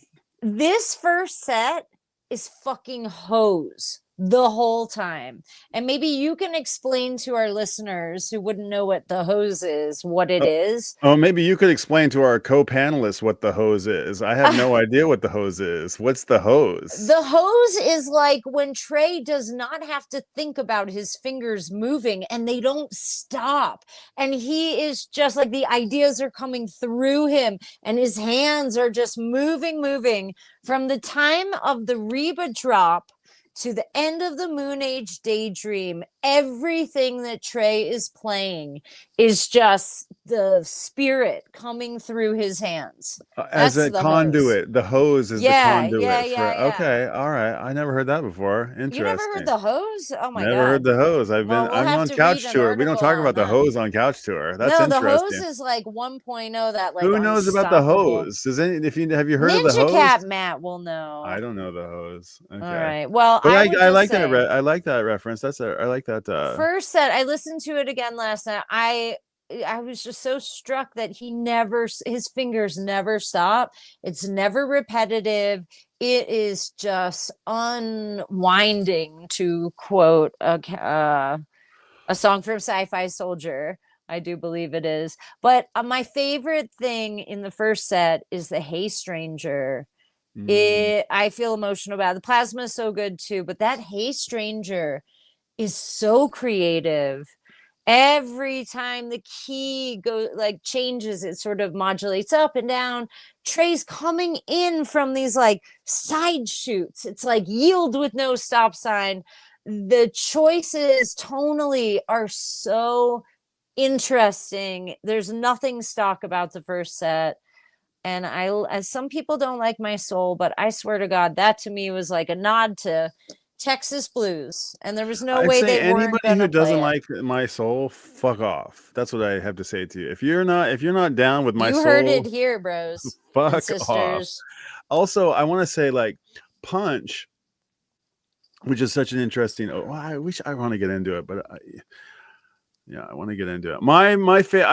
this first set is fucking hose the whole time. And maybe you can explain to our listeners who wouldn't know what the hose is, what it is. Oh, maybe you could explain to our co-panelists what the hose is. I have no idea what the hose is. What's the hose? The hose is like when Trey does not have to think about his fingers moving and they don't stop. And he is just like the ideas are coming through him and his hands are just moving from the time of the Reba drop to the end of the Moon Age Daydream, everything that Trey is playing is just the spirit coming through his hands. As That's a the hose. conduit. The hose is the Yeah, yeah, conduit yeah, for. yeah. Okay, all right. I never heard that before. You never heard Interesting. the hose? Oh my Never heard God. the hose. Well, we'll I'm have on to read couch an tour. We don't article talk on about the that. hose on couch tour. That's No, the hose interesting. is like 1.0, that like Who knows about the unstoppable. hose? Have you heard of the Ninja hose? Cat Matt will know. I don't know the hose. All Okay. right. Well, But I would I just like say that I like that reference. I like that first set, I listened to it again last night. I was just so struck that his fingers never stop. It's never repetitive. It is just unwinding, to quote a song from Sci-Fi Soldier. I do believe it is. But my favorite thing in the first set is the Hey Stranger. I feel emotional about it. The Plasma is so good too, but that Hey Stranger is so creative. Every time the key changes, it sort of modulates up and down. Trey's coming in from these like side shoots. It's like yield with no stop sign. The choices tonally are so interesting. There's nothing stock about the first set. And as some people don't like My Soul, but I swear to God, that to me was like a nod to Texas blues, and there was no I'd way say they weren't anybody who gonna doesn't play it. like My Soul, fuck off. That's what I have to say to you. If you're not down with My You heard it Soul, here, bros and fuck off. sisters. Also, I want to say like Punch, which is such an interesting. Oh, I wish I want to get into it, but yeah, I want to get into it. I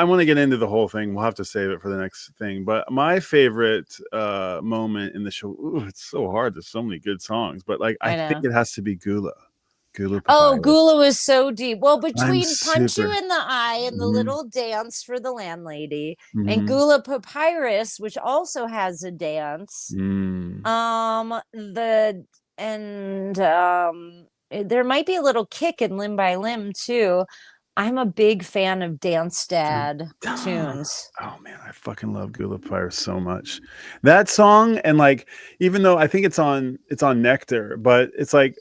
want to get into the whole thing. We'll have to save it for the next thing. But my favorite moment in the show. Ooh, it's so hard. There's so many good songs, but like I think it has to be Gula. Oh, Papyrus. Gula was so deep. Well, between Punch You super. in the Eye and the little dance for the landlady, and Mhm. Gula Papyrus, which also has a dance. There might be a little kick in Limb by Limb too. I'm a big fan of Dance Dad tunes. Oh man, I fucking love Gula Papyrus so much. That song, and like, even though I think it's on Nectar, but it's like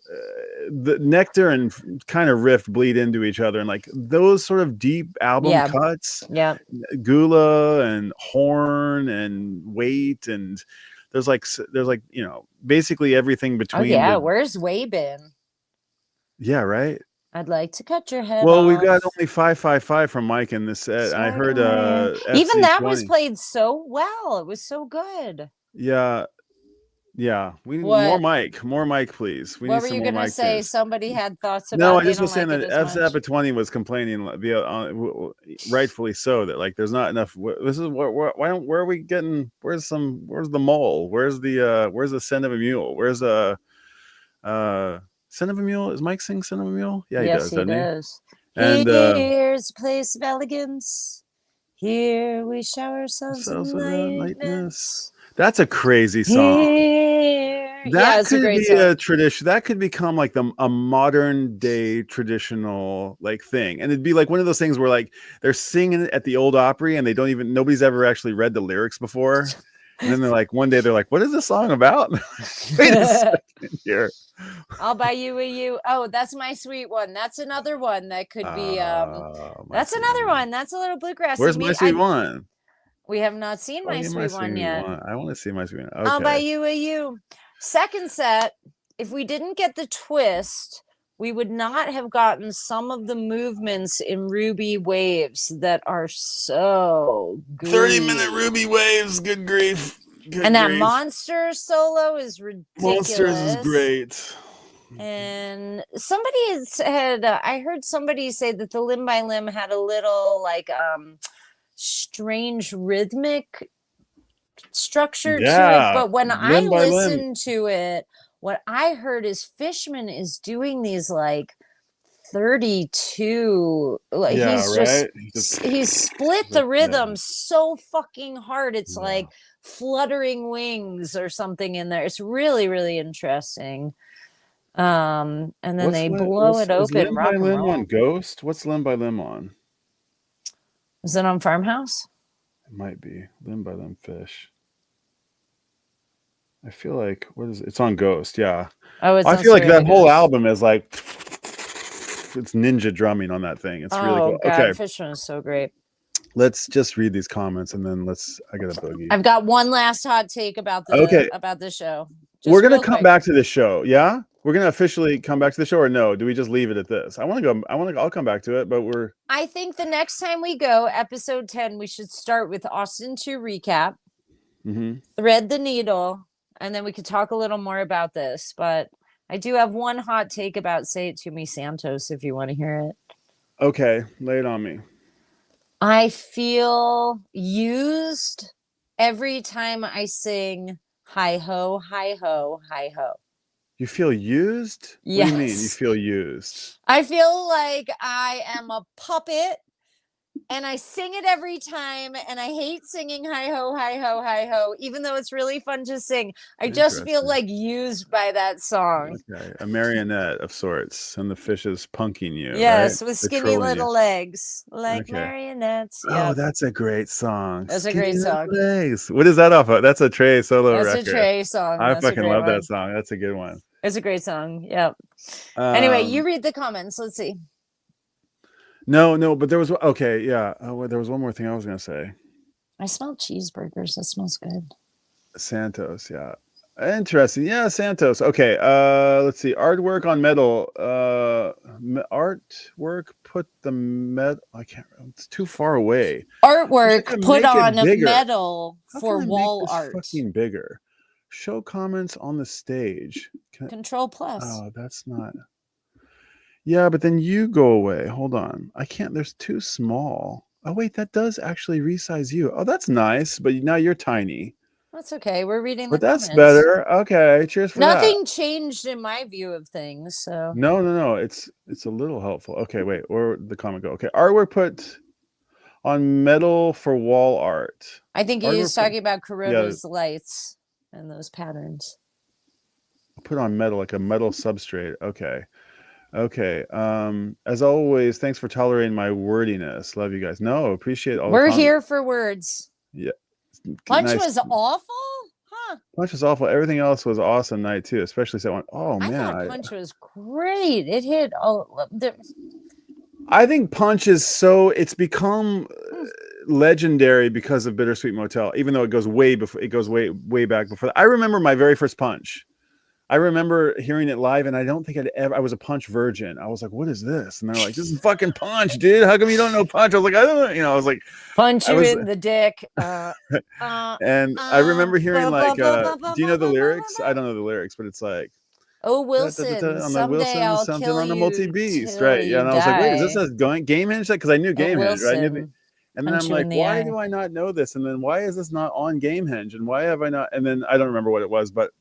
the Nectar and kind of Rift bleed into each other, and like those sort of deep album cuts. Yeah. Gula and Horn and Weight, and there's like basically everything between. Oh yeah, where's Way been? Yeah, right. I'd like to cut your head Well, off. we've got only 555 from Mike in this set. I heard even that FC20. was played so well. It was so good. Yeah. We need more Mike, please. We what need were some you more gonna Mike say? tunes. Somebody had thoughts about. No, I just was saying that FZappa20 was complaining, rightfully so, that like there's not enough. This is where are we getting? Where's the mole? Where's the Scent of a Mule? Where's Scent of a Mule? Is Mike sing Scent of a Mule? Yeah, yes, he does. And here's a place of elegance. Here we shower ourselves in lightness. That's a crazy song. That could be a tradition. That could become like a modern day traditional like thing, and it'd be like one of those things where like they're singing it at the old Opry, and nobody's ever actually read the lyrics before, and then they're like, one day they're like, "What is this song about?" Wait a second here. I'll buy you a you. Oh, that's My Sweet One. That's another one that could be. That's another one. That's a little bluegrass. Where's My Sweet One? We have not seen My Sweet One yet. I want to see My Sweet One. Okay. I'll buy you a you. Second set. If we didn't get the twist, we would not have gotten some of the movements in Ruby Waves that are so good. 30-minute Ruby Waves. Good grief. That Monsters solo is ridiculous. Monsters is great. And somebody said, I heard somebody say that the Limb by Limb had a little like strange rhythmic structure to it. But when I listened to it, what I heard is Fishman is doing these like 32, like he's split the rhythm so fucking hard. It's like Fluttering Wings or something in there. It's really, really interesting. And then they blow it open. Limb by Limb on Ghost? What's Limb by Limb on? Is it on Farmhouse? It might be Limb by Limb Phish. I feel like what is it? It's on Ghost. Yeah. Oh, it's I on feel like Story of that the whole Ghost. album is like it's ninja drumming on that thing. It's really Oh cool. God, Okay, Phish one is so great. let's just read these comments and then I get a boogie. I've got one last hot take about the show. Just We're gonna real come quick. back to the show. Yeah, we're gonna officially come back to the show, or no? Do we just leave it at this? I want to go. I'll come back to it, but I think the next time we go, episode 10, we should start with Austin 2 recap, thread the needle, and then we could talk a little more about this. But I do have one hot take about Say It To Me Santos, if you want to hear it. Okay, lay it on me. I feel used every time I sing hi ho, hi ho, hi ho. You feel used? Yes. What do you mean you feel used? I feel like I am a puppet and I sing it every time, and I hate singing hi ho, hi ho, hi ho, even though it's really fun to sing. I just feel like used by that song. Okay, a marionette of sorts, and the fish is punking you. Yes, right? with skinny little legs, like marionettes. Oh, that's a great song. That's a great song. Legs. What is that off of? That's a Trey solo record. That's a Trey song. I That's fucking love one. that song. That's a good one. It's a great song. Yep. Anyway, you read the comments. Let's see. No, but there was yeah. Oh, there was one more thing I was gonna say. I smell cheeseburgers. That smells good. Santos, yeah. Interesting. Yeah, Santos. Okay. Let's see. Artwork on metal. Artwork put the metal. I can't. It's too far away. Artwork put on metal for wall art. Fucking bigger. Show comments on the stage. Control plus. Oh, that's not. Yeah, but then you go away. Hold on. I can't. There's too small. Oh wait, that does actually resize you. Oh, that's nice. But now you're tiny. That's okay. We're reading the But that's comments. better. Okay, cheers for Nothing changed in my view of things. So no. It's a little helpful. Okay, wait. Where the comment go? Okay, artwork put on metal for wall art. I think he was talking about Corona's lights and those patterns. Put on metal, like a metal substrate. Okay. As always, thanks for tolerating my wordiness. Love you guys. No, appreciate all. We're here for words. Yeah. Punch was awful, huh? Punch was awful. Everything else was awesome night too, especially that one. Oh man, I thought Punch was great. It hit all. I think Punch is it's become legendary because of Bittersweet Motel, even though it goes way way back before that. I remember my very first Punch. I remember hearing it live, and I don't think I was a Punch virgin. I was like, what is this? And they're like, this is fucking Punch, dude. How come you don't know Punch? I was like, I don't know. I was like, punch you in the dick. And I remember hearing like, do you know the lyrics? I don't know the lyrics, but it's like, oh, Wilson, someday I'll something kill on the you multi-beast, right? Yeah, and I was like, wait, is this a Gamehenge? Because I knew Gamehenge, right? And then I'm like, why do I not know this? And then why is this not on Gamehenge? And why have I not? And then I don't remember what it was, but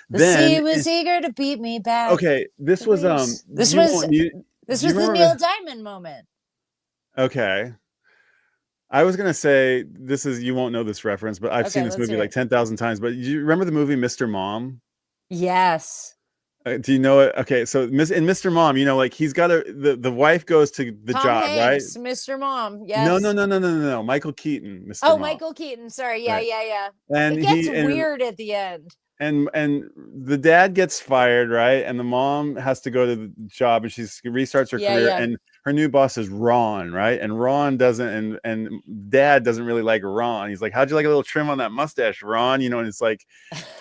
the sea was eager to beat me back. Okay, this was the Neil Diamond moment. Okay. I was gonna say you won't know this reference, but I've seen this movie like 10,000 times. But you remember the movie Mr. Mom? Yes. Do you know it? Okay, so in Mr. Mom, like he's got the wife goes to the Tom job, Hanks, right? Mr. Mom. Yes. No. Michael Keaton, Mr. Oh, Mom. Michael Keaton. Sorry. Yeah, right. yeah. And it gets weird at the end. And the dad gets fired, right? And the mom has to go to the job, and she restarts her career. Yeah. And her new boss is Ron, right? And Ron doesn't, and dad doesn't really like Ron. He's like, how'd you like a little trim on that mustache, Ron? And it's like,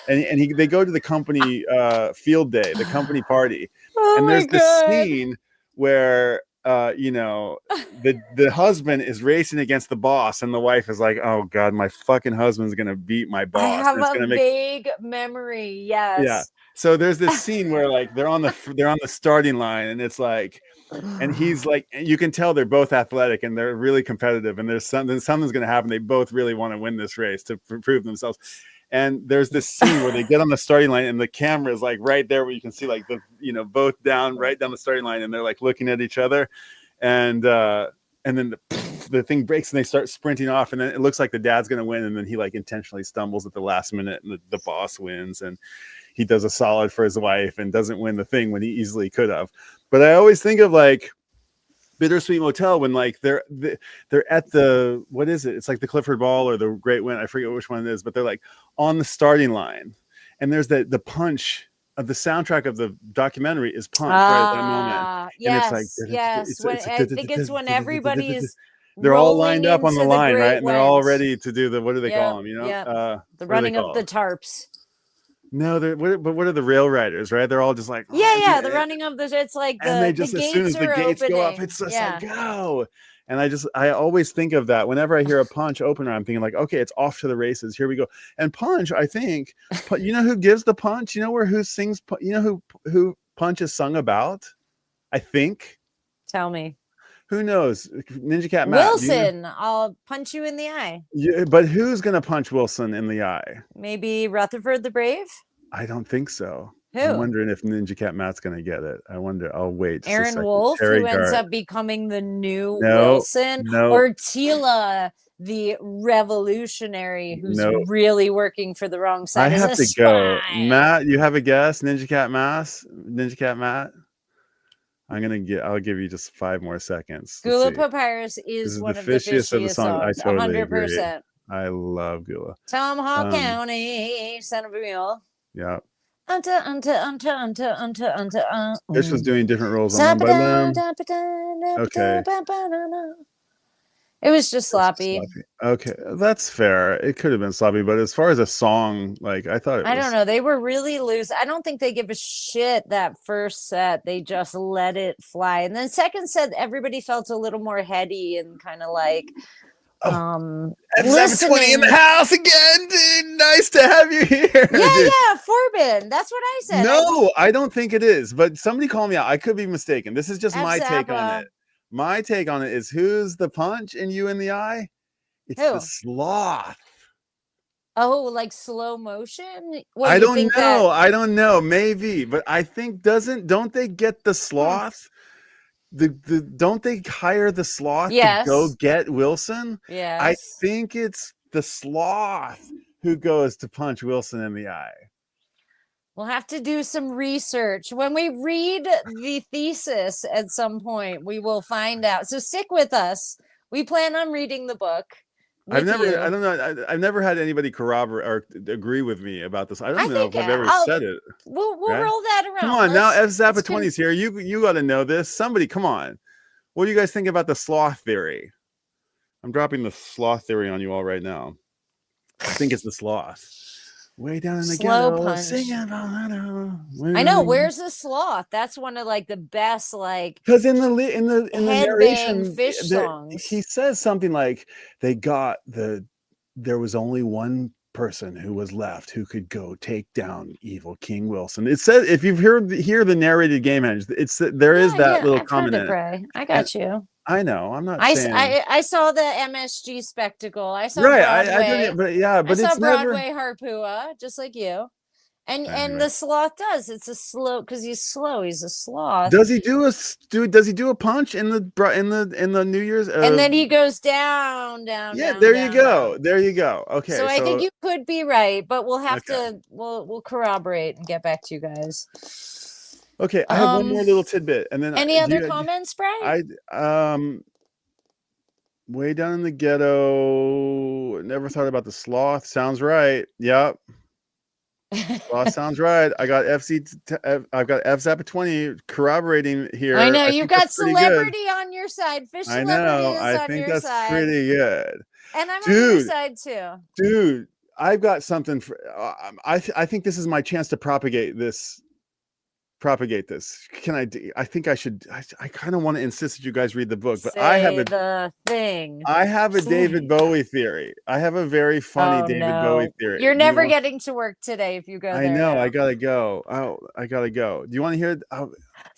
they go to the company field day, the company party. Oh, and there's this scene where the husband is racing against the boss, and the wife is like, oh god, my fucking husband's gonna beat my boss. I have a vague memory. Yes. Yeah. So there's this scene where like they're on the starting line, and it's like, and he's like, you can tell they're both athletic and they're really competitive, and something's gonna happen. They both really want to win this race to prove themselves. And there's this scene where they get on the starting line, and the camera is like right there where you can see like both right down the starting line, and they're like looking at each other, and then the thing breaks and they start sprinting off, and then it looks like the dad's gonna win, and then he like intentionally stumbles at the last minute, and the boss wins, and he does a solid for his wife and doesn't win the thing when he easily could have. But I always think of like Bittersweet Motel when like they're at the, what is it? It's like the Clifford Ball or the Great Wind. I forget which one it is, but they're like on the starting line, and there's the punch of the soundtrack of the documentary is Punch right at that moment, and it's like yes. When I think it's when everybody's they're all rolling lined up on the into line, right? Great And they're all Wind. ready to do the, what do they call them? You know, the what are they running of called? the tarps. No, but what are the rail riders, right? They're all just like, the running of the, it's like and they just, the as soon as the gates opening. go up, it's just like, go. And I always think of that whenever I hear a Punch opener. I'm thinking like, okay, it's off to the races. Here we go. And Punch, I think, you know who gives the punch? You know who sings? You know who Punch is sung about? I think. Tell me. Who knows? Ninja Cat Matt. Wilson, I'll punch you in the eye. Yeah, but who's gonna punch Wilson in the eye? Maybe Rutherford the Brave? I don't think so. Who? I'm wondering if Ninja Cat Matt's gonna get it. I wonder. I'll wait. Just Aaron Wolf, who ends up becoming the new Wilson, or Tila, the revolutionary, who's really working for the wrong side. I have to go. Matt, you have a guess? Ninja Cat Matt. I'll give you just 5 more seconds. Gula Papyrus is one of the fishiest of the songs. I totally 100%. Agree. I love Gula. Tomahawk County, son of a mule. Yeah. Fish was doing different roles on them. Okay. It was just sloppy. Okay, that's fair. It could have been sloppy, but as far as a song, like I thought, I don't know. They were really loose. I don't think they give a shit that first set. They just let it fly, and then second set, everybody felt a little more heady and kind of like. Episode 20 in the house again, dude. Nice to have you here. Yeah, Forbin. That's what I said. No, I don't think it is, but somebody call me out. I could be mistaken. This is just my take on it. My take on it is, who's the punch and you in the eye? It's the sloth. Oh, like slow motion? What, I don't know. I don't know. Maybe, but I think don't they get the sloth? Don't they hire the sloth to go get Wilson? Yes. I think it's the sloth who goes to punch Wilson in the eye. We'll have to do some research. When we read the thesis at some point, we will find out. So stick with us. We plan on reading the book. I've never had anybody corroborate or agree with me about this. I don't know if I've ever said it. We'll roll that around. Come on, now F Zappa 20's here. You got to know this. Somebody, come on. What do you guys think about the sloth theory? I'm dropping the sloth theory on you all right now. I think it's the sloth. Way down in the ghetto, singing. I know. Where's the sloth? That's one of like the best, like, because in the narration, Phish songs, he says something like there was only one person who was left who could go take down evil King Wilson. It says, if you've hear the narrated game engine, there is that little comment in it. I got you. I know. I'm not saying. I saw the MSG spectacle. I saw Broadway. I didn't, but yeah, but I it's saw Broadway Harpua, just like you. And the sloth does. It's a slow, because he's slow. He's a sloth. Does he do a punch in the New Year's? And then he goes down. Yeah, there you go. There you go. Okay. So I think you could be right, but we'll have to we'll corroborate and get back to you guys. Okay, I have one more little tidbit, and then any other comments, Brian? Way down in the ghetto. Never thought about the sloth. Sounds right. Yep. Sloth sounds right. I got I've got F Zappa 20 corroborating here. I know you've got celebrity on your side. Phish celebrity is on your side. I think that's pretty good. And I'm on your side too. Dude, I've got something for. I think this is my chance to propagate this. Can I think I should. I kind of want to insist that you guys read the book, but I have the thing. I have a David Bowie theory. I have a very funny David Bowie theory. You're never getting to work today if you go there. I know. I gotta go. I gotta go. Do you want to hear?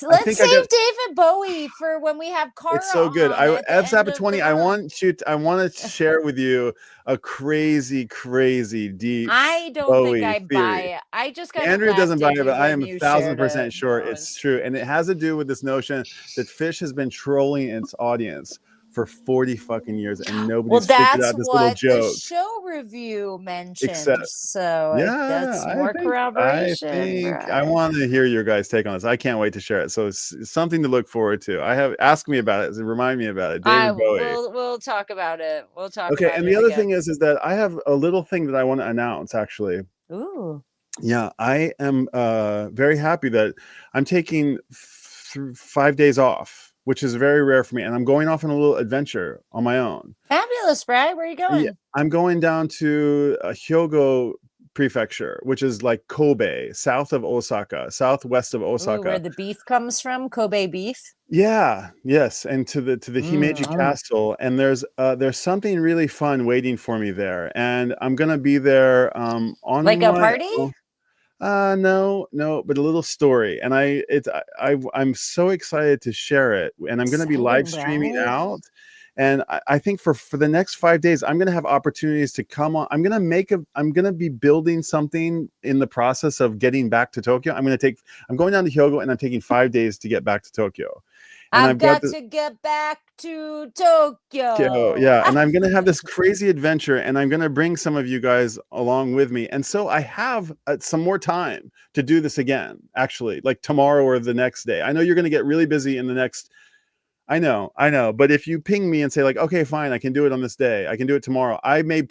Let's save David Bowie for when we have Cara. It's so good. F Zappa 20. I want to share with you a crazy deep. I don't Bowie think I buy it. I just got Andrea doesn't buy it, but I am 1,000% sure it's true, and it has to do with this notion that Phish has been trolling its audience for 40 fucking years, and Well, nobody's figured that's out this little what the joke. show review Except, mentioned. So yeah, that's I more think I corroboration, think I right? want to hear your guys' take on this. I can't wait to share it. So it's something to look forward to. I have ask me about it. Remind me about it. I David will. Bowie. We'll talk about it. We'll talk Okay, about and the it other thing again. is that I have a little thing that I want to announce actually. Ooh. Yeah, I am very happy that I'm taking 5 days off, which is very rare for me, and I'm going off on a little adventure on my own. Fabulous, Bri. Where are you going? Yeah, I'm going down to Hyogo Prefecture, which is like Kobe, south of Osaka, southwest of Ooh, Osaka. where the beef comes from, Kobe beef. Yeah, yes, and to the Himeji Castle, and there's something really fun waiting for me there, and I'm gonna be there on Like a my party? no, but a little story, and I'm so excited to share it, and I'm gonna be live Exciting, streaming Bri. out, and I think for the next 5 days, I'm gonna have opportunities to come on. I'm gonna be building something in the process of getting back to Tokyo. I'm going down to Hyogo, and I'm taking 5 days to get back to Tokyo. And I've got to get back to Tokyo. Yeah, and I'm gonna have this crazy adventure, and I'm gonna bring some of you guys along with me. And so I have some more time to do this again, actually, like tomorrow or the next day. I know you're gonna get really busy in the next. I know, but if you ping me and say like, okay, fine, I can do it on this day, I can do it tomorrow. I may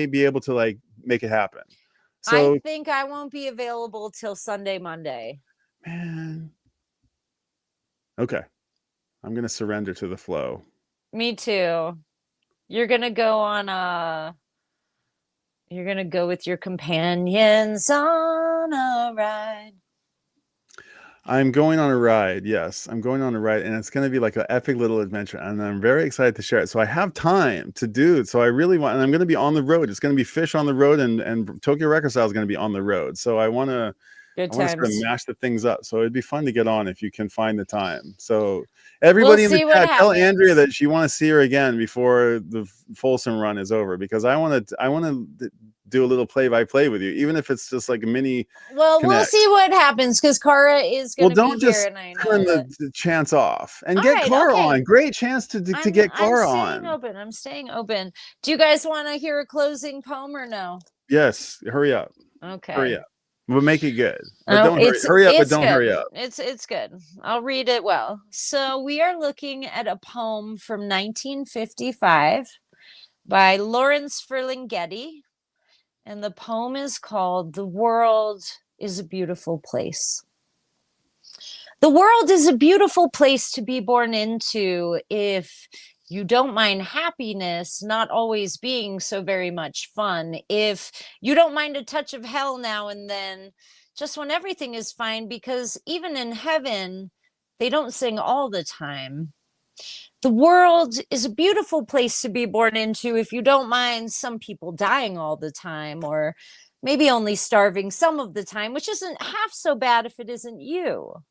be able to like make it happen. So I think I won't be available till Sunday, Monday. man, okay. I'm gonna surrender to the flow. Me too. You're gonna go with your companions on a ride. I'm going on a ride. Yes, I'm going on a ride, and it's going to be like an epic little adventure, and I'm very excited to share it. So I have time to do it. So I really want, and I'm going to be on the road. It's going to be Phish on the road, and Tokyo Record Style is going to be on the road. So I want to sort of mash the things up. So it'd be fun to get on if you can find the time. So everybody in the chat, tell Andrea that you want to see her again before the Folsom run is over, because I want to do a little play-by-play with you, even if it's just like a mini. Well, we'll see what happens, because Cara is going to be here, and I know turn the chance off and get right, Cara on. Great chance to get Cara on. I'm staying open. Do you guys want to hear a closing poem or no? Yes, hurry up. Okay, hurry up. We'll make it good. But don't hurry up, but don't hurry up. It's good. I'll read it well. So we are looking at a poem from 1955 by Lawrence Ferlinghetti. And the poem is called "The World is a Beautiful Place." The world is a beautiful place to be born into if you don't mind happiness not always being so very much fun. If you don't mind a touch of hell now and then, just when everything is fine, because even in heaven, they don't sing all the time. The world is a beautiful place to be born into if you don't mind some people dying all the time, or maybe only starving some of the time, which isn't half so bad if it isn't you.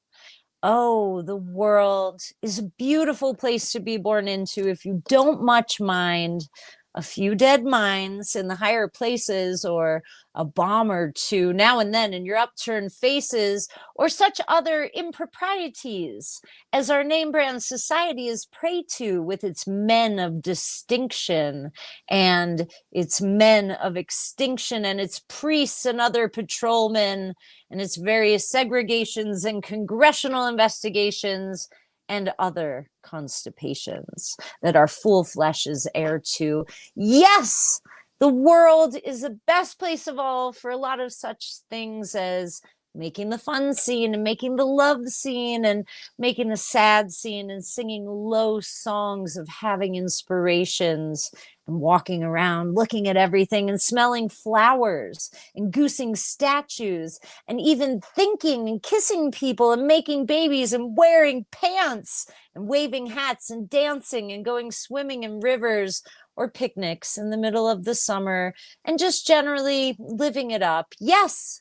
Oh, the world is a beautiful place to be born into if you don't much mind a few dead minds in the higher places, or a bomb or two now and then in your upturned faces, or such other improprieties as our name brand society is prey to, with its men of distinction and its men of extinction and its priests and other patrolmen and its various segregations and congressional investigations and other constipations that our fool flesh is heir to. Yes, the world is the best place of all for a lot of such things as making the fun scene and making the love scene and making the sad scene and singing low songs of having inspirations and walking around looking at everything and smelling flowers and goosing statues and even thinking and kissing people and making babies and wearing pants and waving hats and dancing and going swimming in rivers or picnics in the middle of the summer and just generally living it up. Yes,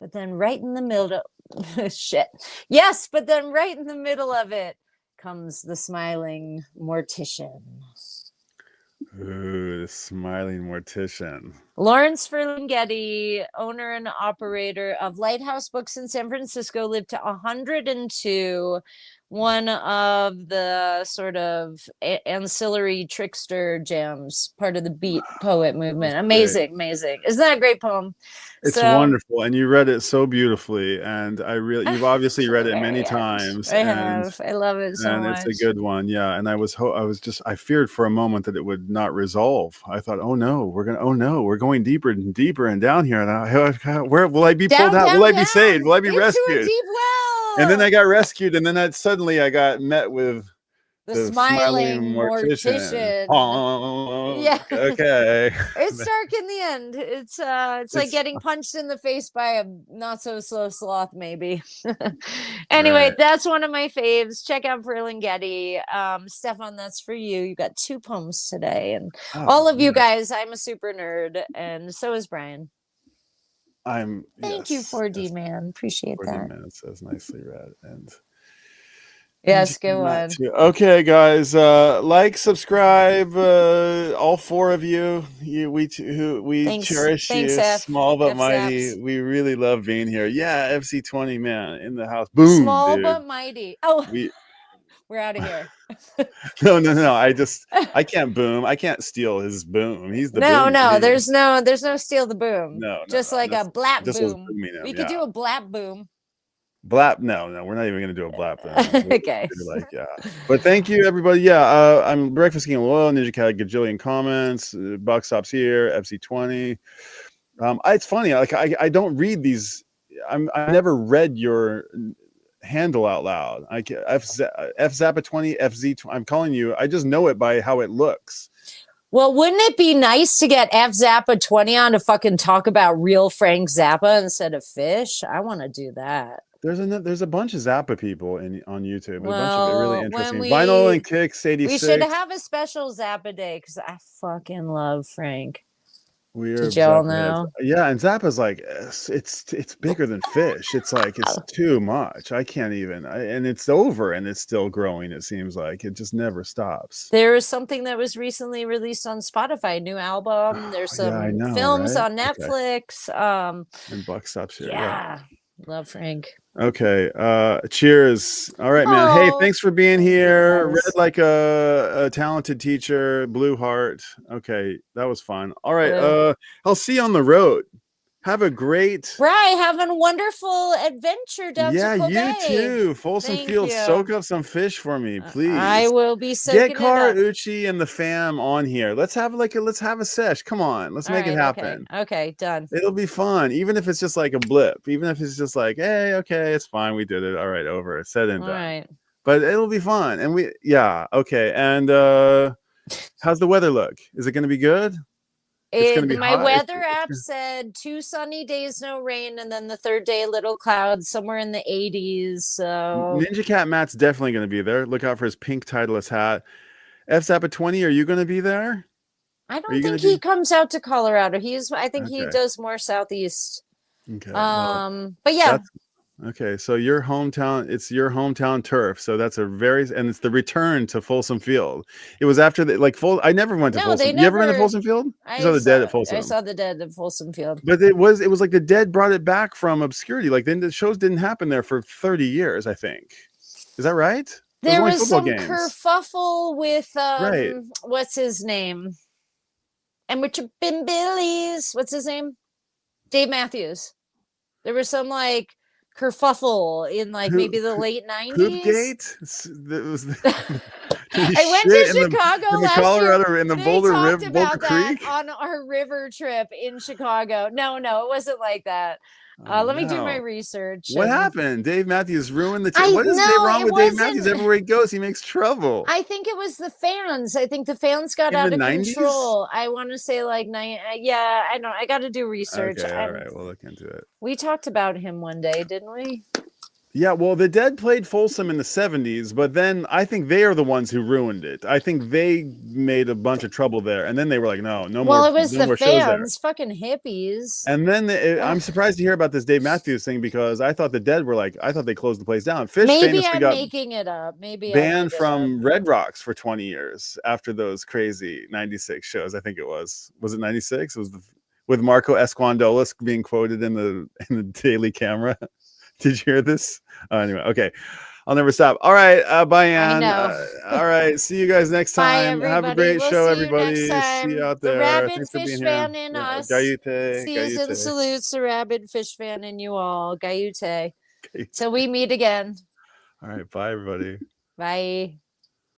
but then right in the middle Yes, but then right in the middle of it comes the smiling mortician. Ooh, the smiling mortician. Lawrence Ferlinghetti, owner and operator of Lighthouse Books in San Francisco, lived to 102, one of the sort of ancillary trickster jams, part of the beat poet movement. Amazing, amazing. Isn't that a great poem? It's So wonderful, and you read it so beautifully, and you've obviously read it many very times, I have. I love it so and it's a much. good one, yeah. And I feared for a moment that it would not resolve. I thought, oh no, we're going deeper and deeper and down here, and where will I be pulled out? Will I be saved? Will I be into rescued? a deep well. And then I got rescued, and then suddenly I got met with the smiling mortician. Oh, Yeah. okay. It's dark in the end. It's like getting punched in the face by a not so slow sloth, maybe. Anyway, Right. that's one of my faves. Check out Ferlinghetti. Stefan, that's for you. You got 2 poems today, and all of you guys. I'm a super nerd, and so is Brian. Thank you, 4D man. Appreciate 4D that. man, it says nicely read. And yes, go on. Okay, guys, like, subscribe, all 4 of you. We cherish you, small but mighty. We really love being here. Yeah, FC20 man in the house. Boom, small dude. but mighty. Oh, we're out of here. No. I can't boom. I can't steal his boom. He's the boom. No. There's no steal the boom. No, just like a blap boom. We could do a blap boom. Blap? No, we're not even gonna do a blap then. Okay. Like, yeah. But thank you, everybody. Yeah, I'm Breakfast King Loyal, Ninja Cat, gajillion comments. Buck stops here. FC20. It's funny. Like I don't read these. I never read your handle out loud. F Zappa 20 FZ. I'm calling you. I just know it by how it looks. Well, wouldn't it be nice to get F Zappa 20 on to fucking talk about real Frank Zappa instead of Phish? I want to do that. There's a bunch of Zappa people on YouTube. A bunch of really interesting. Vinyl and Kicks 86. We should have a special Zappa day because I fucking love Frank. Did y'all know? Yeah, and Zappa's like it's bigger than Phish. It's like it's too much. I can't even. And it's over, and it's still growing. It seems like it just never stops. There is something that was recently released on Spotify, new album. There's some films on Netflix. And Buck stops here. Yeah, love Frank. Okay, cheers. All right, man. Hey, thanks for being here. Read like a talented teacher, blue heart. Okay, that was fun. All right, I'll see you on the road. Have a great have a wonderful adventure down to Quebec. Yeah, you too. Folsom Fields, soak up some fish for me, please. I will be soaking Get Cara Uchi and the fam on here. Let's have a sesh. Come on, let's make it happen. Okay, done. It'll be fun, even if it's just like a blip. Even if it's just like, hey, okay, it's fine. We did it. All right, over. Said and done. All right. But it'll be fun, and okay. And how's the weather look? Is it going to be good? My weather app said 2 sunny days, no rain, and then the 3rd day a little clouds, somewhere in the 80s. So Ninja Cat Matt's definitely going to be there. Look out for his pink Titleist hat. F Zappa 20, are you going to be there? I don't think he comes out to Colorado. I think he does more southeast. Okay. But yeah. Okay, so it's your hometown turf. So that's and it's the return to Folsom Field. It was after I never went to Folsom. You ever been to Folsom Field? I saw the Dead at Folsom. I saw the Dead at Folsom Field. But it was like the Dead brought it back from obscurity. Like then the shows didn't happen there for 30 years, I think. Is that right? There was some kerfuffle with what's his name? And Richard Billy's, what's his name? Dave Matthews. There was some kerfuffle in maybe the late 90s. Poopgate? I went to Chicago last Colorado year. In the Boulder River, Boulder Creek on our river trip in Chicago. No, it wasn't like that. Let me do my research. What happened? Dave Matthews ruined the trip. What is wrong with Dave Matthews? Everywhere he goes, he makes trouble. I think it was the fans. I think the fans got out of control. I want to say yeah, I know. I got to do research. Okay, all right, we'll look into it. We talked about him one day, didn't we? Yeah, well, the Dead played Folsom in the 70s, but then I think they are the ones who ruined it. I think they made a bunch of trouble there, and then they were like, no more. Well, it was the fans, fucking hippies. And then I'm surprised to hear about this Dave Matthews thing because I thought the Dead were I thought they closed the place down. Phish famously got making it up. Maybe banned from Red Rocks for 20 years after those crazy 96 shows. I think it was. Was it 96? It was with Marco Esquandolas being quoted in the Daily Camera. Did you hear this? Anyway, okay. I'll never stop. All right, bye, Anne. know. All right, see you guys next Bye, time. Have a everybody. great We'll show, see you next everybody. See you time. out The there. rabid Thanks for fish being here. fan in Yeah, us. Gaiute, Seas and Gaiute, salutes, the rabid fish fan in you all. Gaiute. Gaiute. Till we meet again. All right, bye, everybody. Bye.